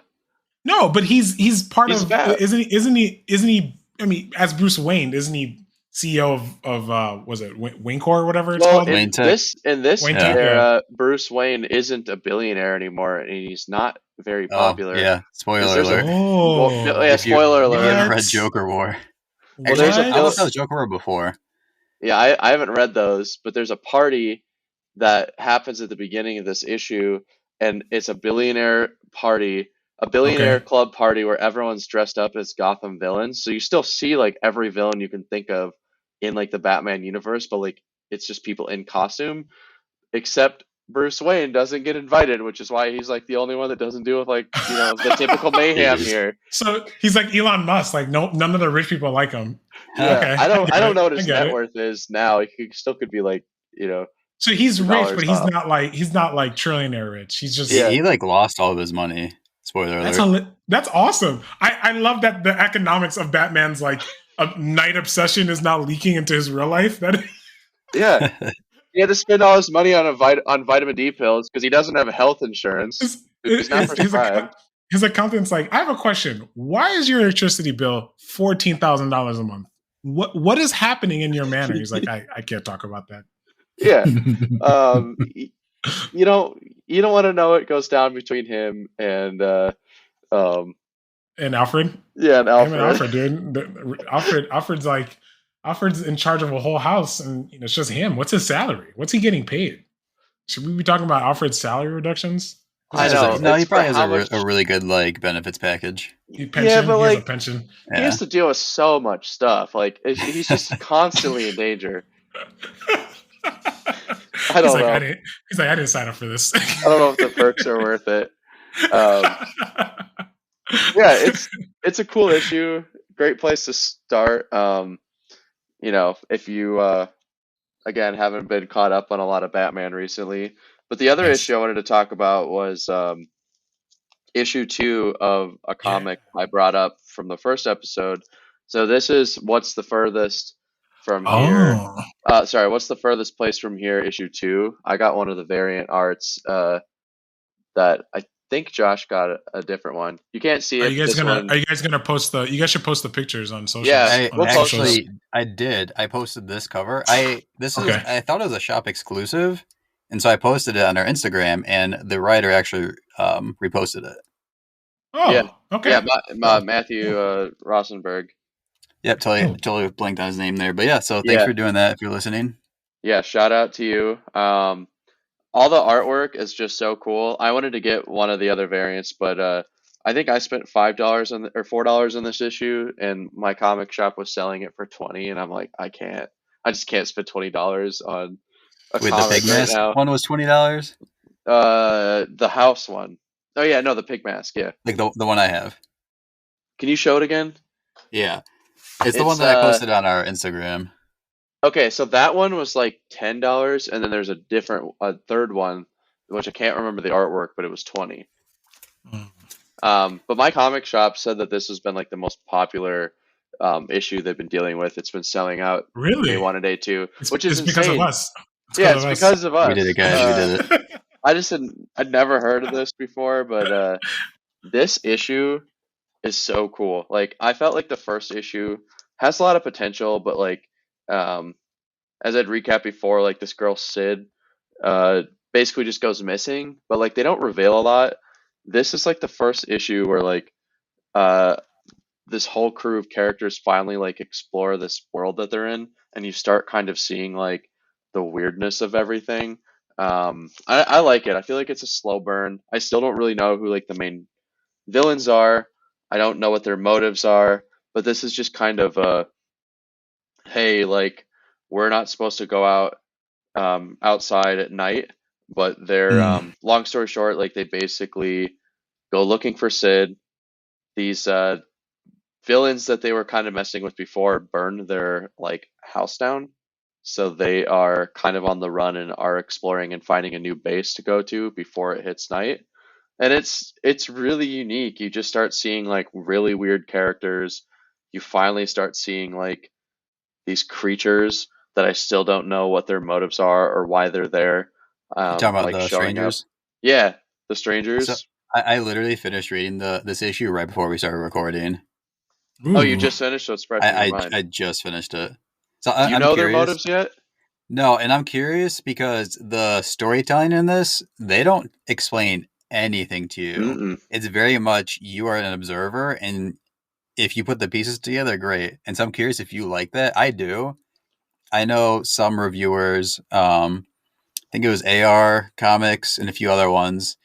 No, but he's part He's of. Bat. Isn't he? I mean, as Bruce Wayne, isn't he CEO of was it Wayne Corp or whatever it's called? Wayne Tech. In this Wayne Tech, era, Bruce Wayne isn't a billionaire anymore, and he's not very popular. Yeah, spoiler There's alert. Spoiler If you alert. haven't read Joker War. Well, there's a I thought that was Joker War before. Yeah, I haven't read those, but there's a party that happens at the beginning of this issue, and it's a billionaire party, a billionaire club party where everyone's dressed up as Gotham villains. So you still see like every villain you can think of in like the Batman universe, but like it's just people in costume, except Bruce Wayne doesn't get invited, which is why he's like the only one that doesn't deal with like the typical mayhem here. So he's like Elon Musk, like none of the rich people like him. Yeah. Okay, I don't know what his net worth is now. He still could be like So he's rich, but he's off. not like trillionaire rich. He's just he like lost all of his money. Spoiler alert. That's awesome. I love that the economics of Batman's like a night obsession is now leaking into his real life. Yeah. He had to spend all his money on vitamin D pills because he doesn't have health insurance. His accountant's like, I have a question. Why is your electricity bill $14,000 a month? What is happening in your manor? He's like, I can't talk about that. Yeah. You don't want to know what goes down between him and Alfred. Yeah, and Alfred. Him and Alfred, dude. Alfred's in charge of a whole house, and it's just him. What's his salary? What's he getting paid? Should we be talking about Alfred's salary reductions? I know. No, he probably has a really good like benefits package. Pension? But like, he has a pension. He has to deal with so much stuff. Like he's just constantly in danger. I don't know. He's like, I didn't sign up for this. I don't know if the perks are worth it. Yeah, it's a cool issue. Great place to start. If you again haven't been caught up on a lot of Batman recently. But the other issue I wanted to talk about was issue 2 of a comic I brought up from the first episode. So this is What's the Furthest from Here. What's the Furthest Place from Here, issue 2. I got one of the variant arts that I think Josh got a different one. You can't see it. Are you guys gonna post the? You guys should post the pictures on social. Yeah, I did. I posted this cover. I thought it was a shop exclusive, and so I posted it on our Instagram, and the writer actually reposted it. Oh, yeah. Okay. Yeah, Matthew Rosenberg. Yep, totally blanked on his name there, but yeah. So thanks for doing that. If you're listening. Yeah, shout out to you. All the artwork is just so cool. I wanted to get one of the other variants, but I think I spent $5 or $4 on this issue, and my comic shop was selling it for $20, and I'm like, I just can't spend $20 on a Wait, comic the Pig Mask one was $20? The house one. Oh yeah, no, the Pig Mask, yeah. Like the one I have. Can you show it again? Yeah. It's the one that I posted on our Instagram. Okay, so that one was like $10, and then there's a third one, which I can't remember the artwork, but it was $20. But my comic shop said that this has been like the most popular issue they've been dealing with. It's been selling out day Really? one and day two, which is It's because of insane. us. It's Yeah, because of it's us. because of We did it, us. guys. We did it. I'd never heard of this before, but this issue is so cool. Like I felt like the first issue has a lot of potential, but like um, as I'd recapped before, like this girl Sid uh, basically just goes missing, but like they don't reveal a lot. This is like the first issue where like uh, this whole crew of characters finally like explore this world that they're in, and you start kind of seeing like the weirdness of everything. I like it. I feel like it's a slow burn. I still don't really know who like the main villains are. I don't know what their motives are, but this is just kind of a hey, like we're not supposed to go out outside at night, but they're Mm, long story short, like they basically go looking for Sid. These villains that they were kind of messing with before burned their like house down. So they are kind of on the run and are exploring and finding a new base to go to before it hits night. And it's really unique. You just start seeing like really weird characters. You finally start seeing like these creatures that I still don't know what their motives are or why they're there. You talking about Like the showing up. strangers? Yeah, the So strangers. I literally finished reading this issue right before we started recording. Oh, you ooh, just finished, so it's fresh in your mind. I just finished it. So Do you I'm know their curious. motives yet? No, and I'm curious because the storytelling in this, they don't explain anything to you. Mm-mm. It's very much you are an observer, and if you put the pieces together, great. And so I'm curious if you like that. I do. I know some reviewers, I think it was AR Comics and a few other ones.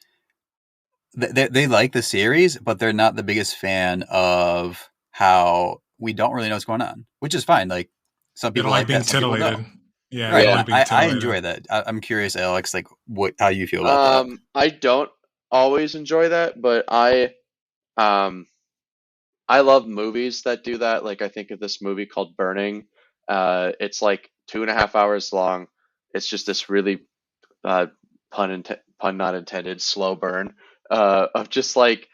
They like the series, but they're not the biggest fan of how we don't really know what's going on, which is fine. Like some they don't people like like being that, some people titillated. don't. Yeah, they Right, don't and Yeah. like being I titillated. enjoy that. I'm curious, Alex, like what how you feel about that. I don't always enjoy that, but um I love movies that do that. Like I think of this movie called Burning. It's like 2.5 hours long. It's just this really uh pun not intended slow burn of just like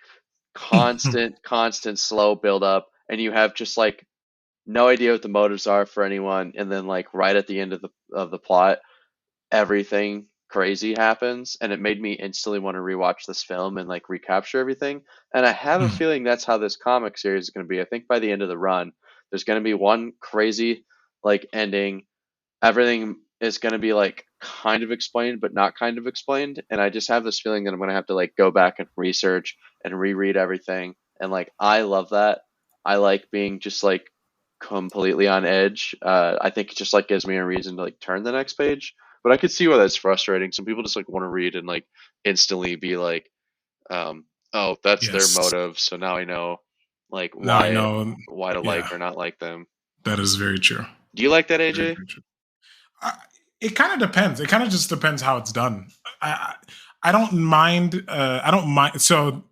constant slow build up, and you have just like no idea what the motives are for anyone, and then like right at the end of the plot everything crazy happens, and it made me instantly want to rewatch this film and like recapture everything. And I have a feeling that's how this comic series is going to be. I think by the end of the run, there's going to be one crazy like ending. Everything is going to be like kind of explained, but not kind of explained. And I just have this feeling that I'm going to have to like go back and research and reread everything. And like, I love that. I like being just like completely on edge. I think it just like gives me a reason to like turn the next page. But I could see why that's frustrating. Some people just like want to read and like instantly be like, oh, that's their Yes. motive. So now I know like Now I know. why to Yeah, like or not like them. that is very true. Do you like that, Very, AJ? very true. I, it kind of depends. It kind of just depends how it's done. I I don't mind. I don't mind. So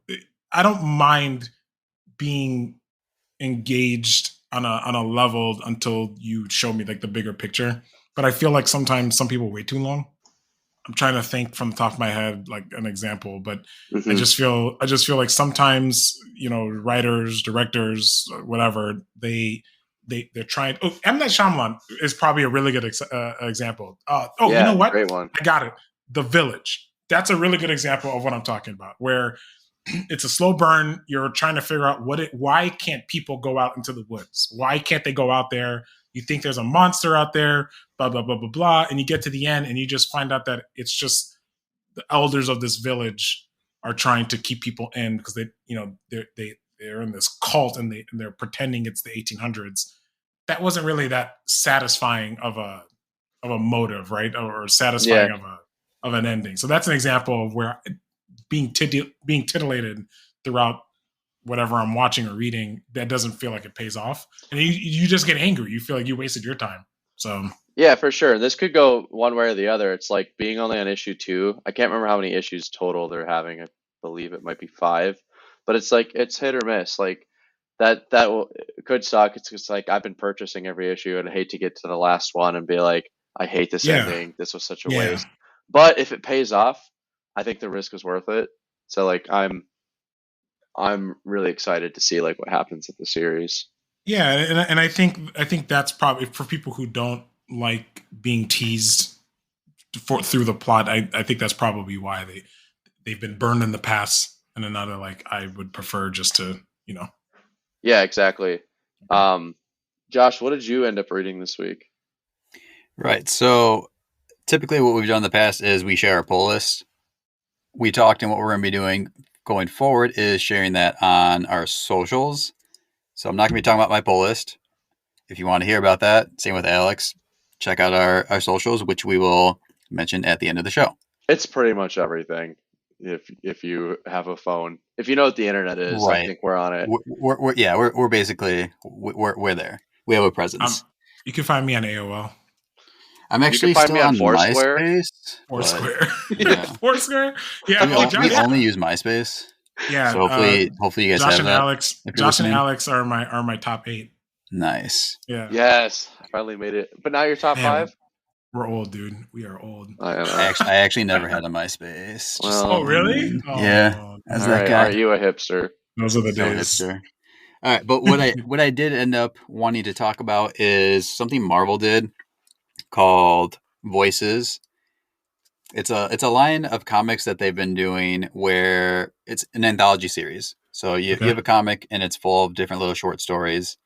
I don't mind being engaged on a level until you show me like the bigger picture. But I feel like sometimes some people wait too long. I'm trying to think from the top of my head like an example, but Hmm. I just feel like sometimes writers, directors, whatever they're trying. Oh, M Night Shyamalan is probably a really good example. You know Yeah, what? great one. I got it. The Village. That's a really good example of what I'm talking about, where it's a slow burn. You're trying to figure out why can't people go out into the woods? Why can't they go out there? You think there's a monster out there, blah, blah, blah, blah, blah. And you get to the end and you just find out that it's just the elders of this village are trying to keep people in because they're in this cult and they're pretending it's the 1800s. That wasn't really that satisfying of a motive, right? Or satisfying Yeah, of an ending. So that's an example of where being titillated throughout whatever I'm watching or reading, that doesn't feel like it pays off, and you just get angry. You feel like you wasted your time. So yeah, for sure. This could go one way or the other. It's like being only on issue two. I can't remember how many issues total they're having. I believe it might be five, but it's like it's hit or miss. Like it could suck. It's just like I've been purchasing every issue, and I hate to get to the last one and be like, I hate this yeah, ending. This was such a yeah, waste. But if it pays off, I think the risk is worth it. So like I'm really excited to see like what happens with the series. Yeah, and I think that's probably for people who don't like being teased through the plot. I think that's probably why they've been burned in the past, and another like I would prefer just to Yeah, exactly. Josh, what did you end up reading this week? Right. So typically what we've done in the past is we share our pull list. We talked, and what we're going to be doing going forward is sharing that on our socials. So I'm not going to be talking about my pull list. If you want to hear about that, same with Alex, check out our socials, which we will mention at the end of the show. It's pretty much everything. If you have a phone, if you know what the internet is, Right. I think we're on it. We're basically we're there. We have a presence. You can find me on AOL. I'm actually still on Foursquare. Foursquare. Yeah. Foursquare. Yeah. We only use MySpace. Yeah. So hopefully you guys Josh have and that. Alex. Josh and Alex are my top 8. Nice. Yeah. Yes, I finally made it. But now you're top 5. We're old, dude. We are old. I actually never had a MySpace. Oh, really? Yeah. As that guy. Aren't you a hipster? Those are the days. Hipster. All right, but what I did end up wanting to talk about is something Marvel did called Voices. It's a line of comics that they've been doing where it's an anthology series. So you have a comic and it's full of different little short stories.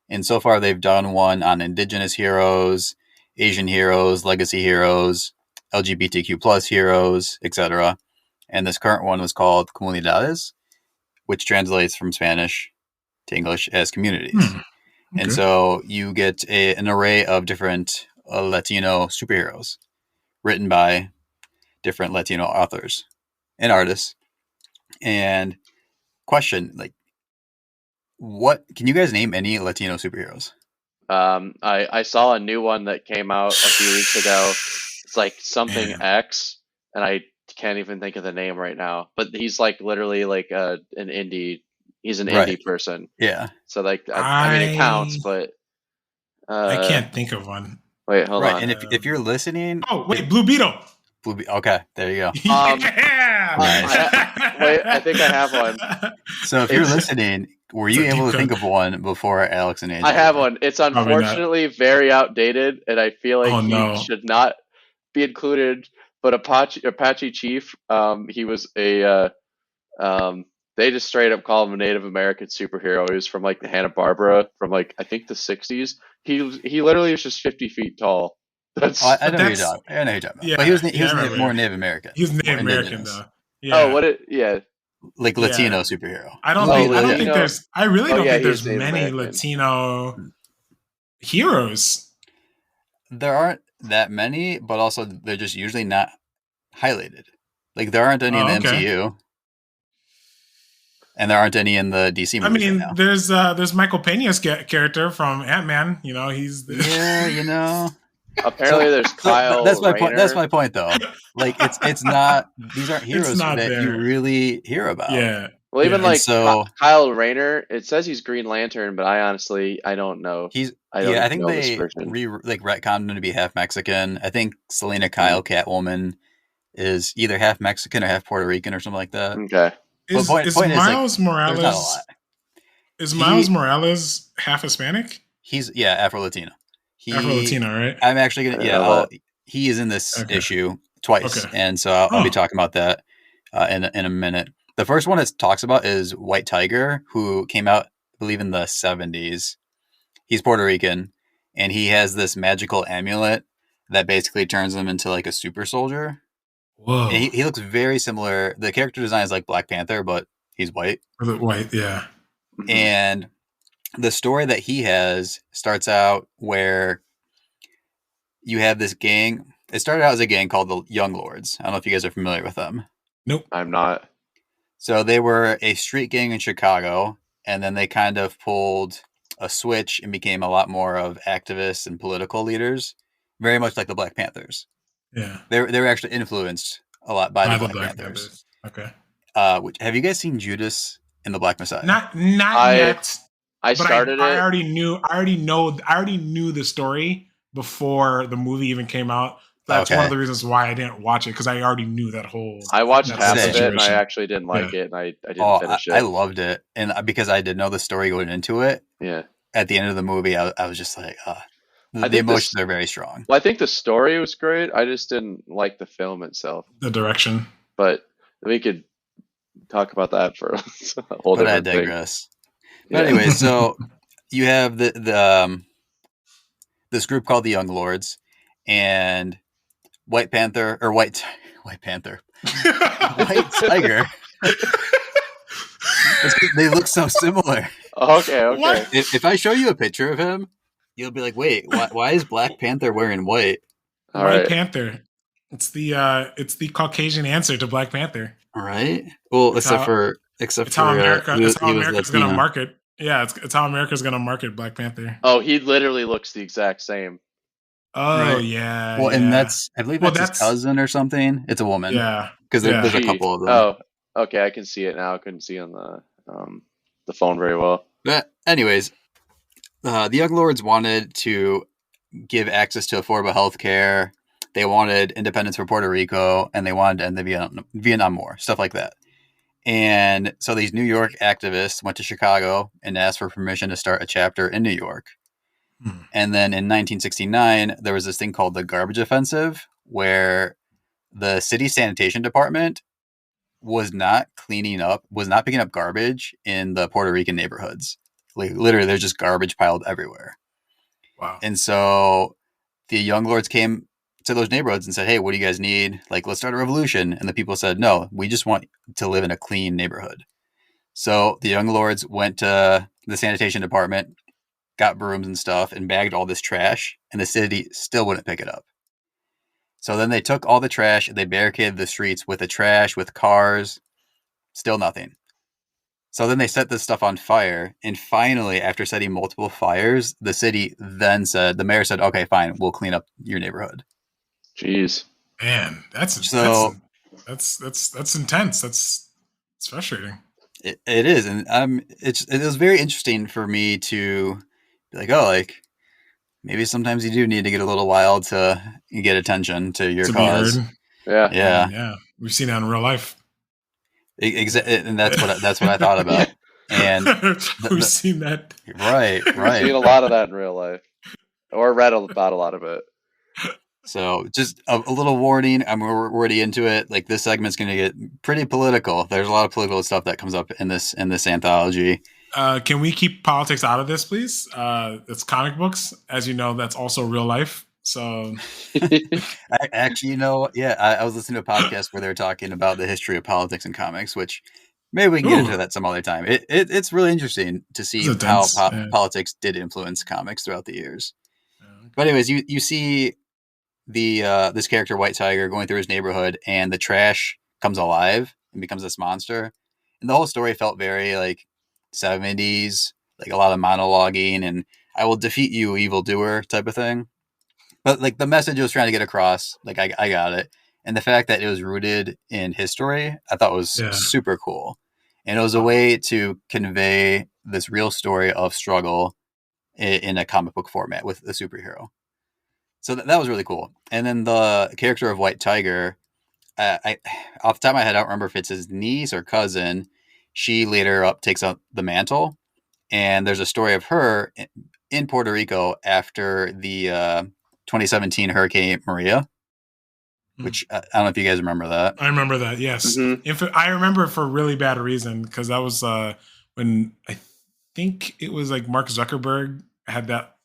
And so far they've done one on Indigenous heroes, Asian heroes, legacy heroes, LGBTQ plus heroes, etc. And this current one was called Comunidades, which translates from Spanish to English as communities. Okay. And so you get an array of different Latino superheroes written by different Latino authors and artists. And question, like, what can you guys name any Latino superheroes? I saw a new one that came out a few weeks ago. It's like something X, and I can't even think of the name right now. But he's like literally like an indie. He's an indie person. Yeah. So like I mean it counts, but I can't think of one. Wait, hold on. And if you're listening, Blue Beetle. Okay, there you go. Yeah. Wait, I think I have one. So if you're listening, were you able to think of one before Alex and Angel? I have one. It's unfortunately very outdated, and I feel like he should not be included. But Apache Chief, he was a they just straight up call him a Native American superhero. He was from like the Hanna-Barbera from like I think the 60s. He literally was just 50 feet tall. I know who you're talking about. Yeah, but he was more Native American. He was Native American though. Yeah. Oh, like Latino superhero. I don't think there's. I really don't think there's many Latino heroes. There aren't that many, but also they're just usually not highlighted. Like there aren't any in the MCU, and there aren't any in the DC movies. I mean, right now. There's Michael Pena's character from Ant-Man. He's Apparently, there's Kyle. That's my point. That's my point, though. Like, it's not. These aren't heroes that you really hear about. Yeah. Well, even Kyle Rayner, it says he's Green Lantern, but I don't know. I think they retconned him to be half Mexican. I think Selena Kyle, Catwoman, is either half Mexican or half Puerto Rican or something like that. Okay. Is Miles Morales? Is Miles Morales half Hispanic? He's Afro-Latino. Afro-Latino, right? I'm actually gonna. He is in this issue twice, and so I'll be talking about that in a minute. The first one it talks about is White Tiger, who came out, I believe, in the 70s. He's Puerto Rican, and he has this magical amulet that basically turns him into like a super soldier. Whoa! And he looks very similar. The character design is like Black Panther, but he's white. White, yeah. And the story that he has starts out where you have this gang. It started out as a gang called the Young Lords. I don't know if you guys are familiar with them. Nope. I'm not. So they were a street gang in Chicago, and then they kind of pulled a switch and became a lot more of activists and political leaders, very much like the Black Panthers. Yeah. They were actually influenced a lot by the Black Panthers. Okay. Have you guys seen Judas and the Black Messiah? Not yet. I started it. I already knew the story before the movie even came out. that's one of Okay. the reasons why I didn't watch it, because I already knew that whole I watched that half whole of it and I situation. actually didn't like Yeah. it, and I didn't Oh, finish I it. loved it, and because I did know the story going into it, Yeah, at the end of the movie, I was just like, I the think emotions are very strong. Well, I think the story was great. I just didn't like the film itself. The direction. But we could talk about that for a whole But I different thing. digress. Yeah. But anyway, so you have this group called the Young Lords, and White Panther or White Panther, White Tiger. They look so similar. Okay. What? If I show you a picture of him, you'll be like, "Wait, why is Black Panther wearing white?" All White right. Panther. It's the Caucasian answer to Black Panther. All right. Well, It's except how for it's how America it's how he was America's gonna Latino. market. Yeah, it's how America's gonna market Black Panther. Oh, he literally looks the exact same. Oh Right. yeah, Well, and yeah. I believe Well, that's his cousin or something. It's a woman yeah, because yeah. there's a She. couple of them. Oh, okay. I can see it now. I couldn't see on the phone very well. But anyways, the Young Lords wanted to give access to affordable health care. They wanted independence for Puerto Rico, and they wanted to end the Vietnam War, stuff like that. And so these New York activists went to Chicago and asked for permission to start a chapter in New York. Hmm. And then in 1969, there was this thing called the Garbage Offensive, where the city sanitation department was not picking up garbage in the Puerto Rican neighborhoods. Like literally, there's just garbage piled everywhere. Wow. And so the Young Lords came to those neighborhoods and said, "Hey, what do you guys need? Like, let's start a revolution." And the people said, "No, we just want to live in a clean neighborhood." So the Young Lords went to the sanitation department, got brooms and stuff, and bagged all this trash, and the city still wouldn't pick it up. So then they took all the trash, they barricaded the streets with the trash, with cars, still nothing. So then they set this stuff on fire, and finally, after setting multiple fires, the mayor said, "Okay, fine, we'll clean up your neighborhood." Jeez. Man, that's intense. That's frustrating. It is, and it was very interesting for me to be like, oh, like maybe sometimes you do need to get a little wild to get attention to your cause. Be heard. Yeah. Yeah, yeah. We've seen that in real life. And that's what I thought about. And we've seen that. Right. We've seen a lot of that in real life, or read about a lot of it. So just a little warning. We're already into it. Like this segment's going to get pretty political. There's a lot of political stuff that comes up in this anthology. Can we keep politics out of this, please? It's comic books, as you know. That's also real life. So, Actually, I was listening to a podcast where they were talking about the history of politics and comics, which maybe we can get into that some other time. It's really interesting to see how politics did influence comics throughout the years. Okay. But anyways, you see this character White Tiger going through his neighborhood, and the trash comes alive and becomes this monster, and the whole story felt very like 70s, like a lot of monologuing and "I will defeat you, evildoer" type of thing. But like the message it was trying to get across, like I got it, and the fact that it was rooted in history, I thought was super cool, and it was a way to convey this real story of struggle in a comic book format with a superhero. So that was really cool. And then the character of White Tiger, I off the top of my head, I don't remember if it's his niece or cousin. She later takes up the mantle, and there's a story of her in Puerto Rico after the 2017 Hurricane Maria, which I don't know if you guys remember that. I remember that, yes. Mm-hmm. I remember it for a really bad reason, because that was when I think it was like Mark Zuckerberg had that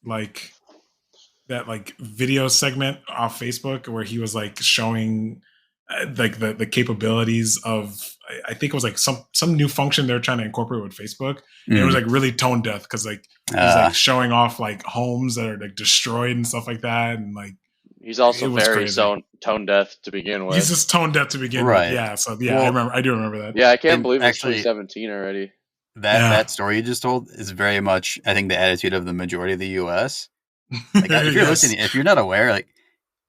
video segment off Facebook where he was like showing like the capabilities of, I think it was like some new function they're trying to incorporate with Facebook. And it was like really tone deaf, because like he's like showing off like homes that are like destroyed and stuff like that, and like he's also very tone deaf to begin with. He's just tone deaf to begin with. Yeah. So well, I do remember that. Yeah, I can't believe it's 2017 already. That story you just told is very much, I think, the attitude of the majority of the US. Like if you're listening, if you're not aware, like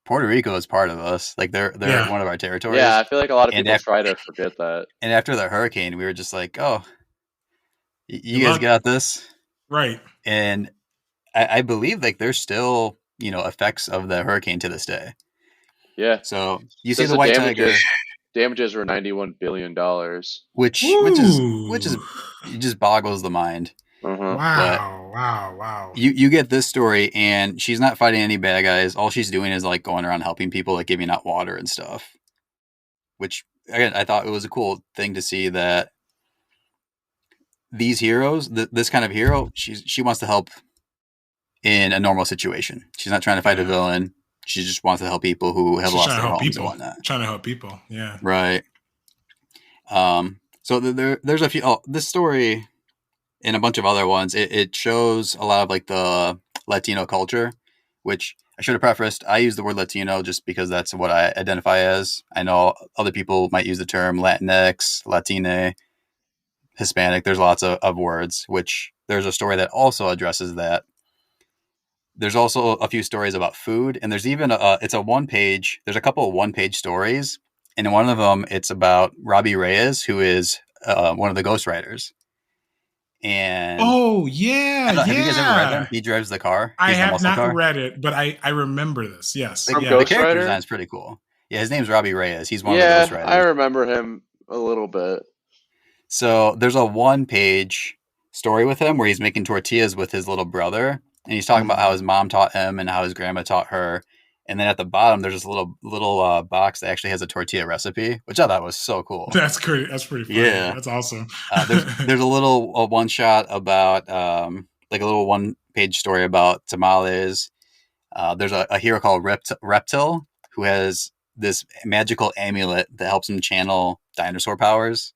Puerto Rico is part of us. Like they're one of our territories. Yeah, I feel like a lot of people try to forget that. And after the hurricane, we were just like, "Oh, you guys got this." Right. And I believe like there's still, effects of the hurricane to this day. Yeah. So you see Says the the white tiger, damages were $91 billion. which is Woo! it just boggles the mind. Uh-huh. But Wow! Wow! Wow! you get this story, and she's not fighting any bad guys. All she's doing is like going around helping people, like giving out water and stuff. Which again, I thought it was a cool thing to see that these heroes, this kind of hero, she wants to help in a normal situation. She's not trying to fight a Yeah. villain. She just wants to help people who have She's lost trying to their help homes and people. whatnot. Trying to help people. Yeah. Right. So there's a few. Oh, this story and a bunch of other ones. It shows a lot of like the Latino culture, which I should have prefaced. I use the word Latino just because that's what I identify as. I know other people might use the term Latinx, Latine, Hispanic. There's lots of words, which there's a story that also addresses that. There's also a few stories about food, and there's even it's a one page. There's a couple of 1 page stories, and in one of them, it's about Robbie Reyes, who is one of the ghostwriters. And Oh yeah, have you guys ever read him? yeah. He drives the car. I He's the have muscle not car. read it, but I remember this. Yes. From Yeah. The Ghost character Rider? design is pretty cool. Yeah, his name's Robbie Reyes. He's one of the Yeah, I ghostwriters. remember him a little bit. So there's a 1 page story with him where he's making tortillas with his little brother, and he's talking about how his mom taught him and how his grandma taught her. And then at the bottom, there's this little box that actually has a tortilla recipe, which I thought was so cool. That's great. That's pretty funny. Yeah. That's awesome. There's a little one shot about like a little 1 page story about tamales. There's a hero called Reptile who has this magical amulet that helps him channel dinosaur powers.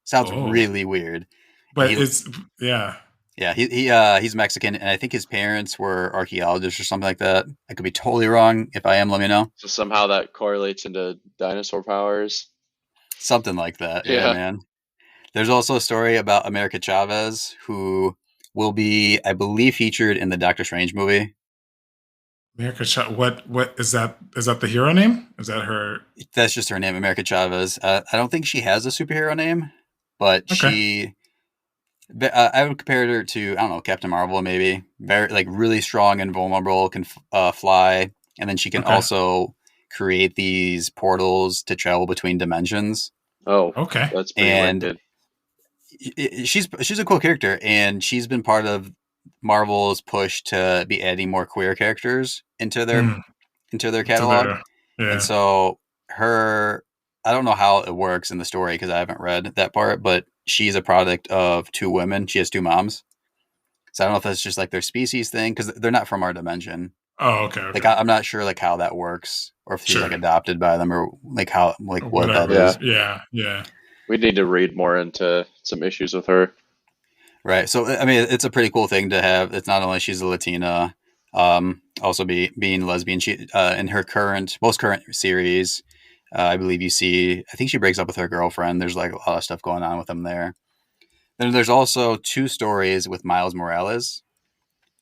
Sounds Oh, really weird. but He, it's yeah. yeah, he's Mexican, and I think his parents were archaeologists or something like that. I could be totally wrong. If I am, let me know. So somehow that correlates into dinosaur powers. Something like that. Yeah, Yeah. man. There's also a story about America Chavez, who will be, I believe, featured in the Doctor Strange movie. America. What is that? Is that the hero name? Is that her? That's just her name, America Chavez. I don't think she has a superhero name, but Okay. I would compare her to, I don't know, Captain Marvel, maybe. Very, like, really strong and vulnerable, can fly, and then she can Okay. also create these portals to travel between dimensions. Oh, Okay. that's pretty And wicked. she's a cool character, and she's been part of Marvel's push to be adding more queer characters into their Hmm. To catalog. the And yeah. so I don't know how it works in the story because I haven't read that part, but she's a product of 2 women. She has 2 moms. So I don't know if that's just like their species thing because they're not from our dimension. Oh, okay. Like Okay. I'm not sure like how that works or if she's like Sure. adopted by them or like how like what that Whatever. is. Yeah. Yeah. Yeah. We need to read more into some issues with her. Right. So I mean, it's a pretty cool thing to have. It's not only she's a Latina, also being lesbian. She in her most current series, I believe you see. I think she breaks up with her girlfriend. There's like a lot of stuff going on with them there. Then there's also 2 stories with Miles Morales,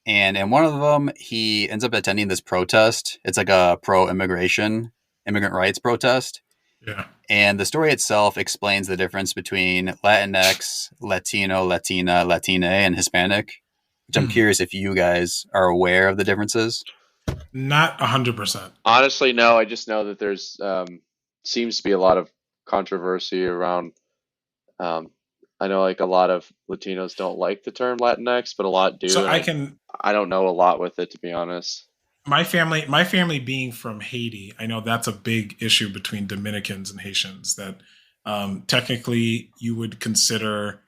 and in one of them, he ends up attending this protest. It's like a immigrant rights protest. Yeah. And the story itself explains the difference between Latinx, Latino, Latina, Latine, and Hispanic, which I'm Hmm. curious if you guys are aware of the differences. Not 100%. Honestly, no. I just know that there's seems to be a lot of controversy around. Um, I know like a lot of Latinos don't like the term Latinx, but a lot So do, and I I can I don't know a lot with it, to be honest. my family being from Haiti, I know that's a big issue between Dominicans and Haitians that technically you would consider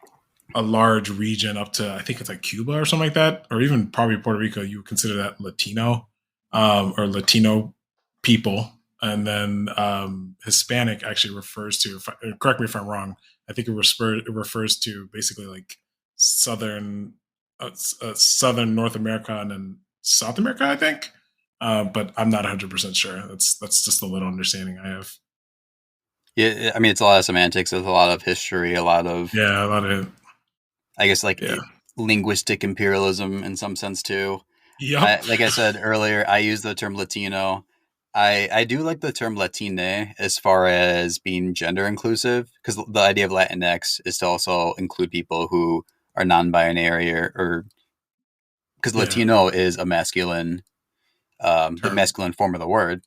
a large region up to I think it's like Cuba or something like that, or even probably Puerto Rico, you would consider that Latino or Latino people. And then Hispanic actually refers to, correct me if I'm wrong, I think it refers to basically like southern southern North America and then South America, I think. But I'm not 100% sure. That's just a little understanding I have. Yeah, I mean, it's a lot of semantics. There's a lot of history, a lot of, Yeah, a lot of I guess, like yeah. linguistic imperialism in some sense too. Yep. Like I said earlier, I use the term Latino. I do like the term Latine as far as being gender inclusive because the idea of Latinx is to also include people who are non-binary or because Yeah. Latino is a masculine, the Term. masculine form of the word.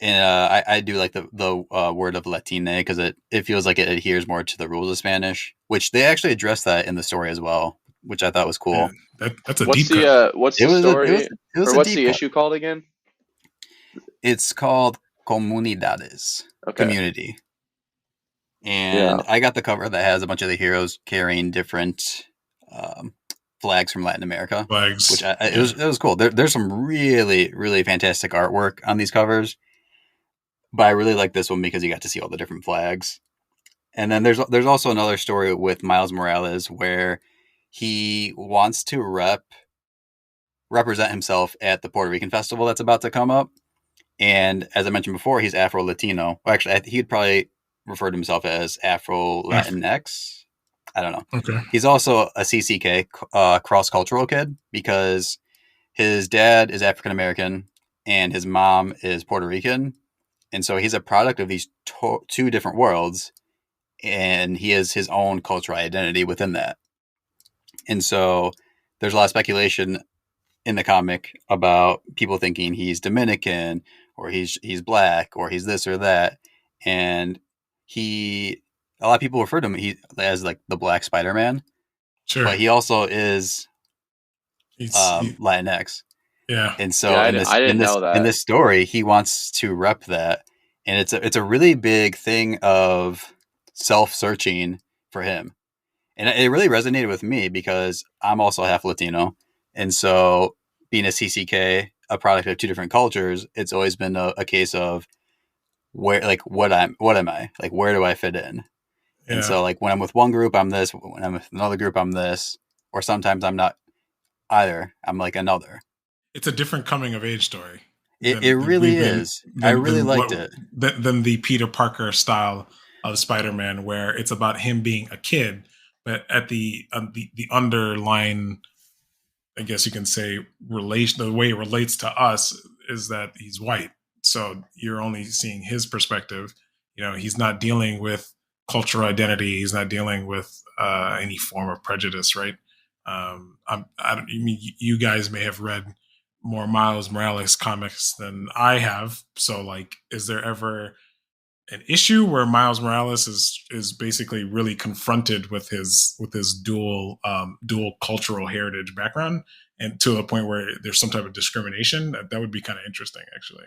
And I do like the word of Latine because it feels like it adheres more to the rules of Spanish, which they actually address that in the story as well, which I thought was Yeah, cool. that's a deep cut. What's It the was a it was story it was or a what's deep the cut. issue called again? It's called Comunidades, Okay. community, Yeah. and I got the cover that has a bunch of the heroes carrying different um, flags from Latin America, which Flags. it Yeah. was cool. There's some really fantastic artwork on these covers, but I really like this one because you got to see all the different flags. And then there's also another story with Miles Morales where he wants to represent himself at the Puerto Rican festival that's about to come up. And as I mentioned before, he's Afro Latino. Well, actually, he'd probably refer to himself as Afro Latinx. I don't know. Okay. He's also a CCK, cross cultural kid, because his dad is African American and his mom is Puerto Rican. And so he's a product of these two different worlds, and he has his own cultural identity within that. And so there's a lot of speculation in the comic about people thinking he's Dominican or he's black or he's this or that. And he a lot of people refer to him as like the Black Spider-Man, Sure. but he also is He, Latinx. yeah. And Yeah, so in I didn't know in that. this story, he wants to rep that, and it's a really big thing of self searching for him. And it really resonated with me because I'm also half Latino, and so being a CCK, a product of two different cultures, it's always been a case of where, like, what am I, like, where do I fit in? And Yeah. so, like, when I'm with one group, I'm this. When I'm with another group, I'm this. Or sometimes I'm not either. I'm like another. It's a different coming of age story It than really we've been is. I really than liked what it. than the Peter Parker style of Spider-Man, where it's about him being a kid, but at the underlying, I guess you can say, relation, the way it relates to us is that he's white. So you're only seeing his perspective. He's not dealing with cultural identity. He's not dealing with any form of prejudice, right? I mean, you guys may have read more Miles Morales comics than I have. So, like, is there ever an issue where Miles Morales is basically really confronted with his dual cultural heritage background, and to a point where there's some type of discrimination? That would be kind of interesting, actually.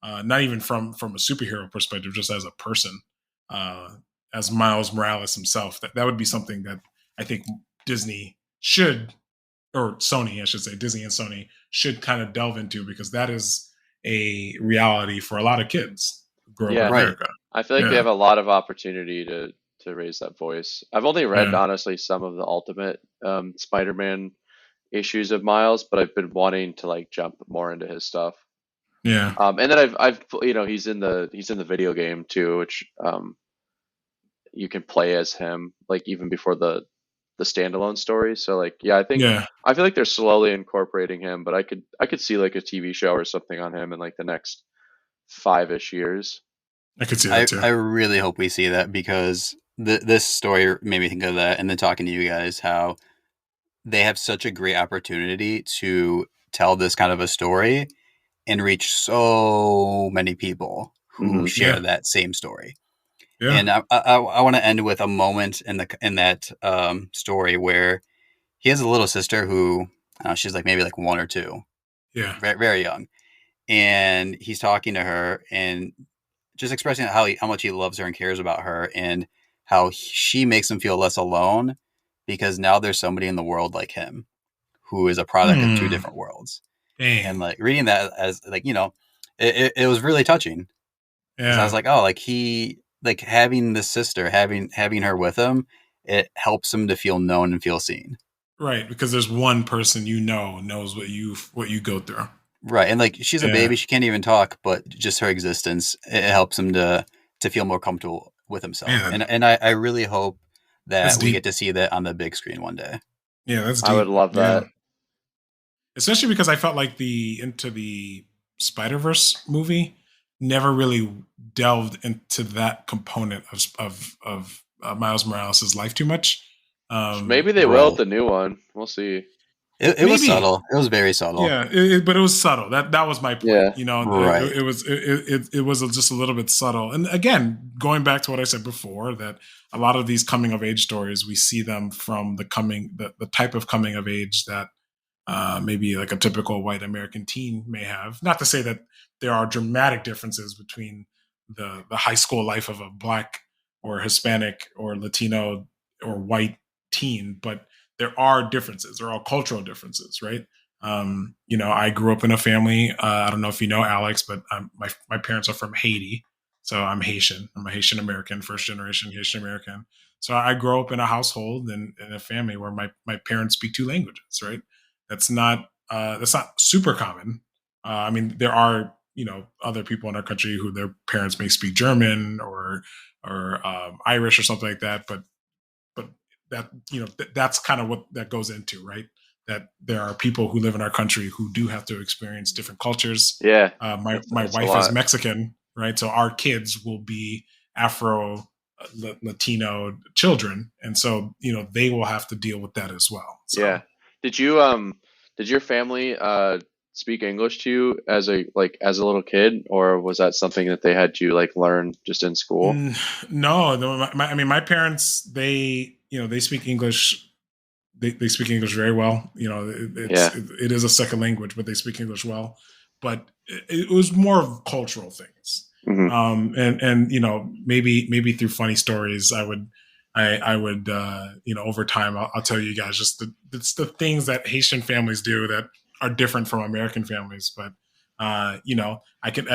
Not even from a superhero perspective, just as a person, uh, as Miles Morales himself. That would be something that I think Disney should, or Sony, I should say, Disney and Sony should kind of delve into, because that is a reality for a lot of kids who grow up in Yeah. Right. America. I feel like they Yeah, have a lot of opportunity to raise that voice. I've only read yeah, honestly some of the Ultimate Spider-Man issues of Miles, but I've been wanting to like jump more into his stuff. yeah, And then I've he's in the video game too, which you can play as him like even before the standalone story. So like yeah, yeah. I feel like they're slowly incorporating him, but I could see like a TV show or something on him in like the next 5-ish years. I could see that too. I really hope we see that because this story made me think of that, and then talking to you guys, how they have such a great opportunity to tell this kind of a story and reach so many people who Hmm. share Yeah, that same story. yeah, And I want to end with a moment in that story where he has a little sister who she's like maybe like 1 or 2, yeah. very, very young, and he's talking to her and just expressing how much he loves her and cares about her, and how she makes him feel less alone because now there's somebody in the world like him who is a product of two Hmm. different worlds. And Dang. like reading that as like it was really touching because I was Yeah. like, oh, like he like having this sister, having her with him, it helps him to feel known and feel seen. Right, because there's one person knows what you go through. Right. And like she's a Yeah. baby, she can't even talk, but just her existence, it helps him to feel more comfortable with himself. Man, And I really hope that's that we get deep. to see that on the big screen one day. Yeah, that's I would deep. love Yeah. that. Especially because I felt like the Into the Spider-Verse movie never really delved into that component of Miles Morales' life too much. Maybe they will at Right. the new one. We'll see. It was subtle. It was very subtle. Yeah, but it was subtle. That was my point. Yeah. You know, Right. it was just a little bit subtle. And again, going back to what I said before, that a lot of these coming of age stories, we see them from the type of coming of age that maybe like a typical white American teen may have. Not to say that there are dramatic differences between the high school life of a Black or Hispanic or Latino or white teen, but there are differences. There are cultural differences, right? You know, I grew up in a family. I don't know if you know Alex, but my parents are from Haiti, so I'm Haitian. I'm a Haitian American, first generation Haitian American. So I grew up in a household and in a family where my parents speak two languages, right? That's not super common. I mean, there are other people in our country who their parents may speak German or Irish or something like that, but that that's kind of what that goes into, right? That there are people who live in our country who do have to experience different cultures. Yeah. My wife is Mexican, right? So our kids will be Afro Latino children, and so they will have to deal with that as well. So. Yeah. Did your family speak English to you as a little kid, or was that something that they had to like learn just in school? No, I mean my parents, they speak English. They speak English very well. It is a second language, but they speak English well. But it was more of cultural things. Hmm. And maybe through funny stories, I would over time I'll tell you guys just it's the things that Haitian families do that are different from American families. But I can,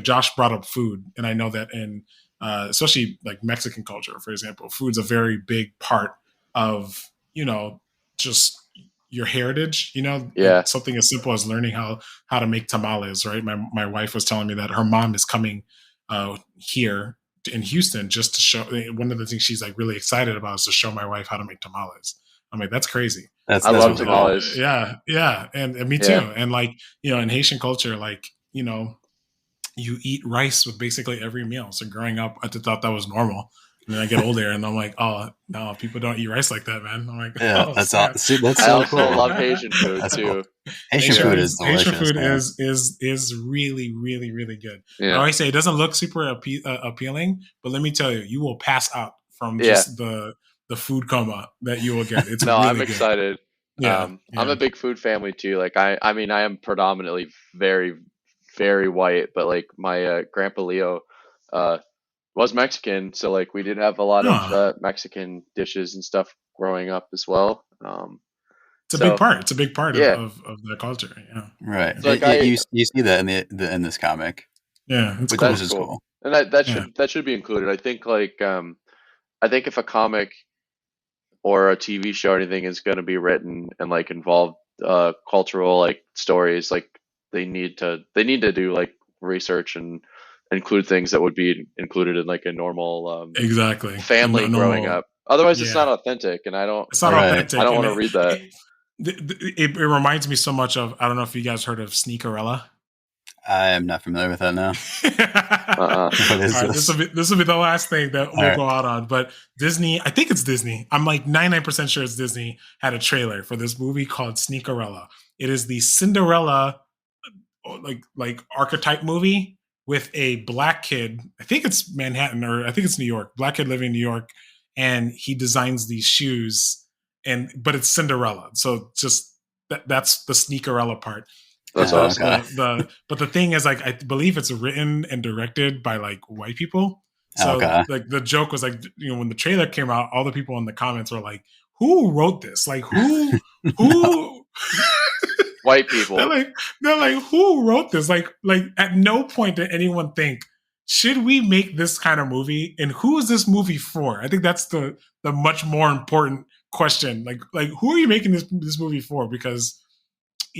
Josh brought up food, and I know that in especially like Mexican culture, for example, food's a very big part of just your heritage. Yeah. Something as simple as learning how to make tamales. Right, my wife was telling me that her mom is coming here in Houston just to show. One of the things she's like really excited about is to show my wife how to make tamales. I'm like, that's crazy. I love really tamales. cool. Yeah, and me too. Yeah. And like in Haitian culture, like you eat rice with basically every meal. So growing up, I just thought that was normal. And then I get older, and I'm like, oh no, people don't eat rice like that, man. I'm like, Yeah, oh, that's snap. that's I so also cool. love Haitian food That's too. cool. Haitian food is delicious. Haitian food man. is really really really good. I Yeah. always say it doesn't look super appealing, but let me tell you, you will pass out from Yeah. just the food coma that you will get. It's No, really I'm good. excited. Yeah, I'm a big food family too. Like I mean, I am predominantly very, very white, but like my grandpa Leo uh, was Mexican, so like we did have a lot of Oh, Mexican dishes and stuff growing up as well. it's a big So part. It's a big part yeah, of the culture. Yeah, Right. so like I You see that in this comic, yeah, it's which cool. that's is cool, cool. and that Yeah, should be included. I think like I think if a comic or a TV show or anything is going to be written and like involve cultural like stories, like they need to do like research and include things that would be included in like a normal exactly. And family growing normal. up. Otherwise, it's not Yeah, authentic, and I don't it's not like Right. I authentic, don't and want to read that. it reminds me so much of, I don't know if you guys heard of Sneakerella. I am not familiar with that now. Uh-uh. What All is right, this? this will be the last thing that All we'll right. go out on. But Disney, I think it's Disney. I'm like 99% sure it's Disney. Had a trailer for this movie called Sneakerella. It is the Cinderella like archetype movie with a black kid. I think it's Manhattan, or I think it's New York. Black kid living in New York, and he designs these shoes, but it's Cinderella. So just that's the Sneakerella part. That's awesome. Okay. But the thing is, like, I believe it's written and directed by like white people. So Okay. like the joke was like, when the trailer came out, all the people in the comments were like, who wrote this? Like who White people. they're like, who wrote this? Like at no point did anyone think, should we make this kind of movie? And who is this movie for? I think that's the much more important question. Like who are you making this movie for? Because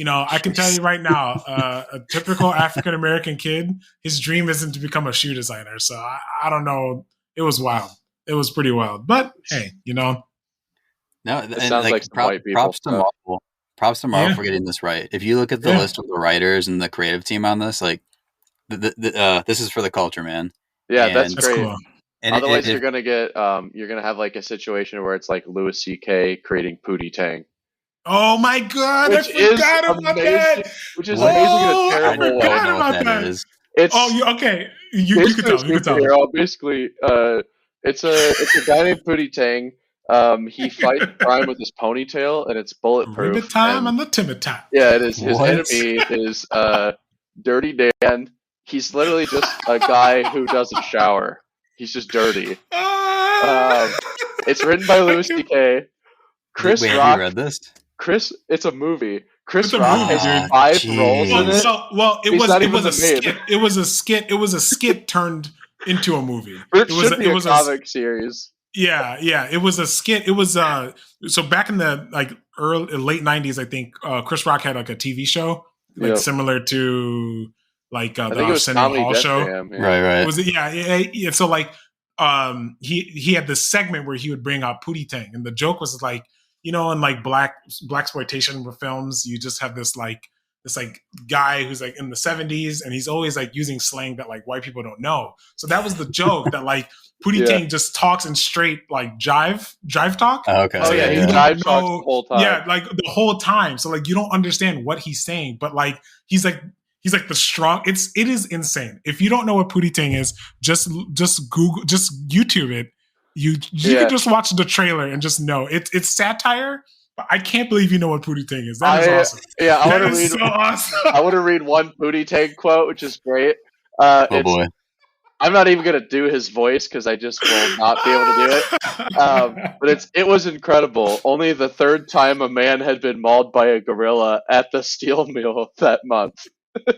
I can tell you right now, a typical African American kid, his dream isn't to become a shoe designer. So I don't know. It was wild. It was pretty wild. But hey, No, It and sounds like like some white people props to stuff. Marvel. Props to Marvel yeah, for getting this right. If you look at the yeah, list of the writers and the creative team on this, like this is for the culture, man. Yeah, that's And that's great. cool. Otherwise, it you're gonna have like a situation where it's like Louis C.K. creating Pootie Tang. Oh my god, I which is forgot about amazing. that. Which is amazing in a I terrible way. forgot know what about that that. is. It's Okay. You can basically tell. a You can tell. superhero. Basically, it's a guy named Pootie Tang. He fights crime with his ponytail, and it's bulletproof. Ribbit time And and the timid time. yeah, it is. His What? enemy is Dirty Dan. He's literally just a guy who doesn't shower. He's just dirty. It's written by Louis C.K. Chris Wait, have Rock. you read this? It's a movie. Chris It's a Rock movie, has dude. 5 Jeez. roles in it. It He's was not it even was the a main. skit. It was a skit. It was a skit turned into a movie. But it was should be a comic series. Yeah. It was a skit. It was so back in the late 90s, I think Chris Rock had like a TV show similar to like I the think it was Arsenio Comedy Hall Death show. Jam. Yeah. Right. Was it? Yeah. So like he had this segment where he would bring out Pootie Tang, and the joke was like, in like black exploitation films, you just have this guy who's like in the 70s, and he's always like using slang that like white people don't know. So that was the joke that like Pootie Tang just talks in straight like jive talk. Okay. Oh yeah, he jive talks the whole time. Yeah, like the whole time. So like you don't understand what he's saying, but like he's like the strong. It is insane. If you don't know what Pootie Tang is, just Google, just YouTube it. You can just watch the trailer and just know it's satire. But I can't believe you know what Pootie Tang is. That is awesome. Yeah, I want to read. So awesome. I want to read one Pootie Tang quote, which is great. Oh boy. I'm not even gonna do his voice because I just will not be able to do it. But it was incredible. Only the 3rd time a man had been mauled by a gorilla at the steel mill that month. I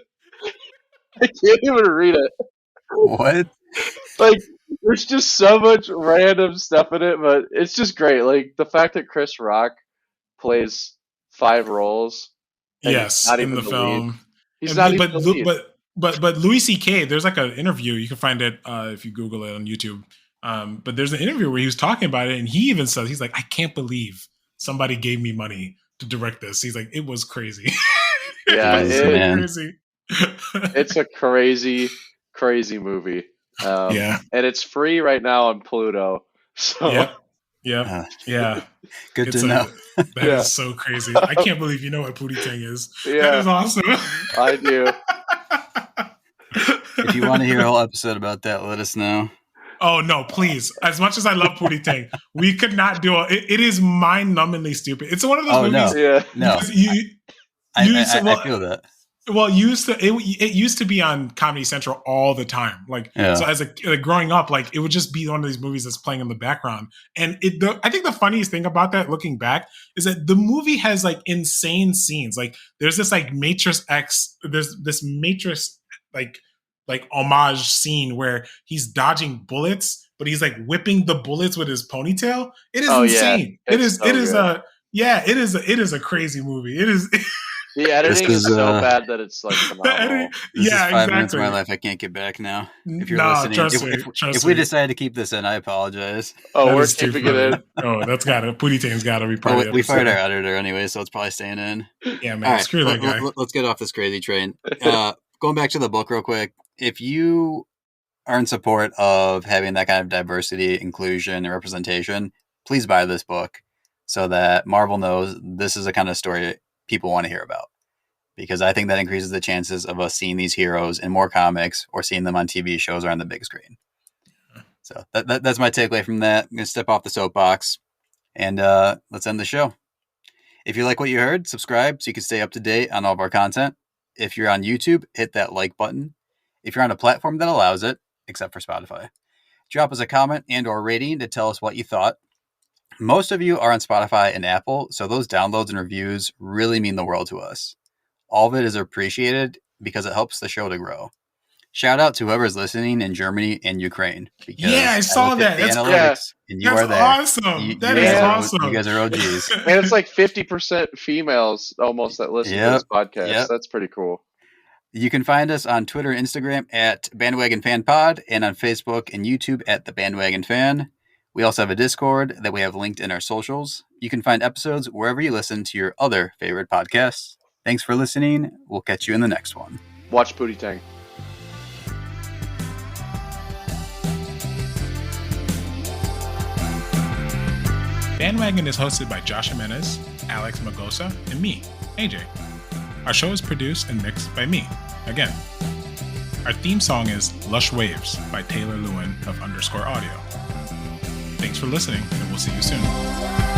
can't even read it. What? Like, there's just so much random stuff in it, but it's just great. Like the fact that Chris Rock plays 5 roles. Yes, not in even the film. He's not even the lead. But Louis C.K. There's like an interview. You can find it if you Google it on YouTube. But there's an interview where he was talking about it, and he even says, he's like, I can't believe somebody gave me money to direct this. He's like, it was crazy. Yeah, crazy. It's a crazy, crazy movie. And it's free right now on Pluto. So yeah. Good to know. That is so crazy. I can't believe you know what Pootie Tang is. Yeah. That is awesome. I do. If you want to hear a whole episode about that, let us know. Oh no, please! As much as I love Pootie Tang, we could not do it. It is mind-numbingly stupid. It's one of those movies. No. I feel that. Well, it used to be on Comedy Central all the time. So as growing up, like it would just be one of these movies that's playing in the background. And I think the funniest thing about that, looking back, is that the movie has like insane scenes. Like there's this like Matrix X. There's this Matrix like homage scene where he's dodging bullets, but he's like whipping the bullets with his ponytail. It is insane. Yeah. It is a crazy movie. It is. The editing is so bad that it's like phenomenal. This is 5 minutes of my life I can't get back now. If you're listening, if we decide to keep this in, I apologize. Oh, we're keeping it in. Oh, that's Pootie Tang's got to be part of it. We fired our editor anyway, so it's probably staying in. Yeah, man. Right, screw that guy. Let's get off this crazy train. Going back to the book real quick. If you are in support of having that kind of diversity, inclusion, and representation, please buy this book so that Marvel knows this is the kind of story people want to hear about. Because I think that increases the chances of us seeing these heroes in more comics or seeing them on TV shows or on the big screen. So that's my takeaway from that. I'm going to step off the soapbox and let's end the show. If you like what you heard, subscribe so you can stay up to date on all of our content. If you're on YouTube, hit that like button. If you're on a platform that allows it, except for Spotify, drop us a comment and or rating to tell us what you thought. Most of you are on Spotify and Apple, so those downloads and reviews really mean the world to us. All of it is appreciated because it helps the show to grow. Shout out to whoever's listening in Germany and Ukraine. Yeah, I saw that. That's analytics, and you are there. Awesome. That is awesome. You guys are OGs. And it's like 50% females almost that listen to this podcast. Yep. That's pretty cool. You can find us on Twitter and Instagram at Bandwagon Fan Pod and on Facebook and YouTube at The Bandwagon Fan. We also have a Discord that we have linked in our socials. You can find episodes wherever you listen to your other favorite podcasts. Thanks for listening. We'll catch you in the next one. Watch Pootie Tang. Bandwagon is hosted by Josh Jimenez, Alex Magosa, and me, AJ. Our show is produced and mixed by me, again. Our theme song is Lush Waves by Taylor Lewin of _audio. Thanks for listening, and we'll see you soon.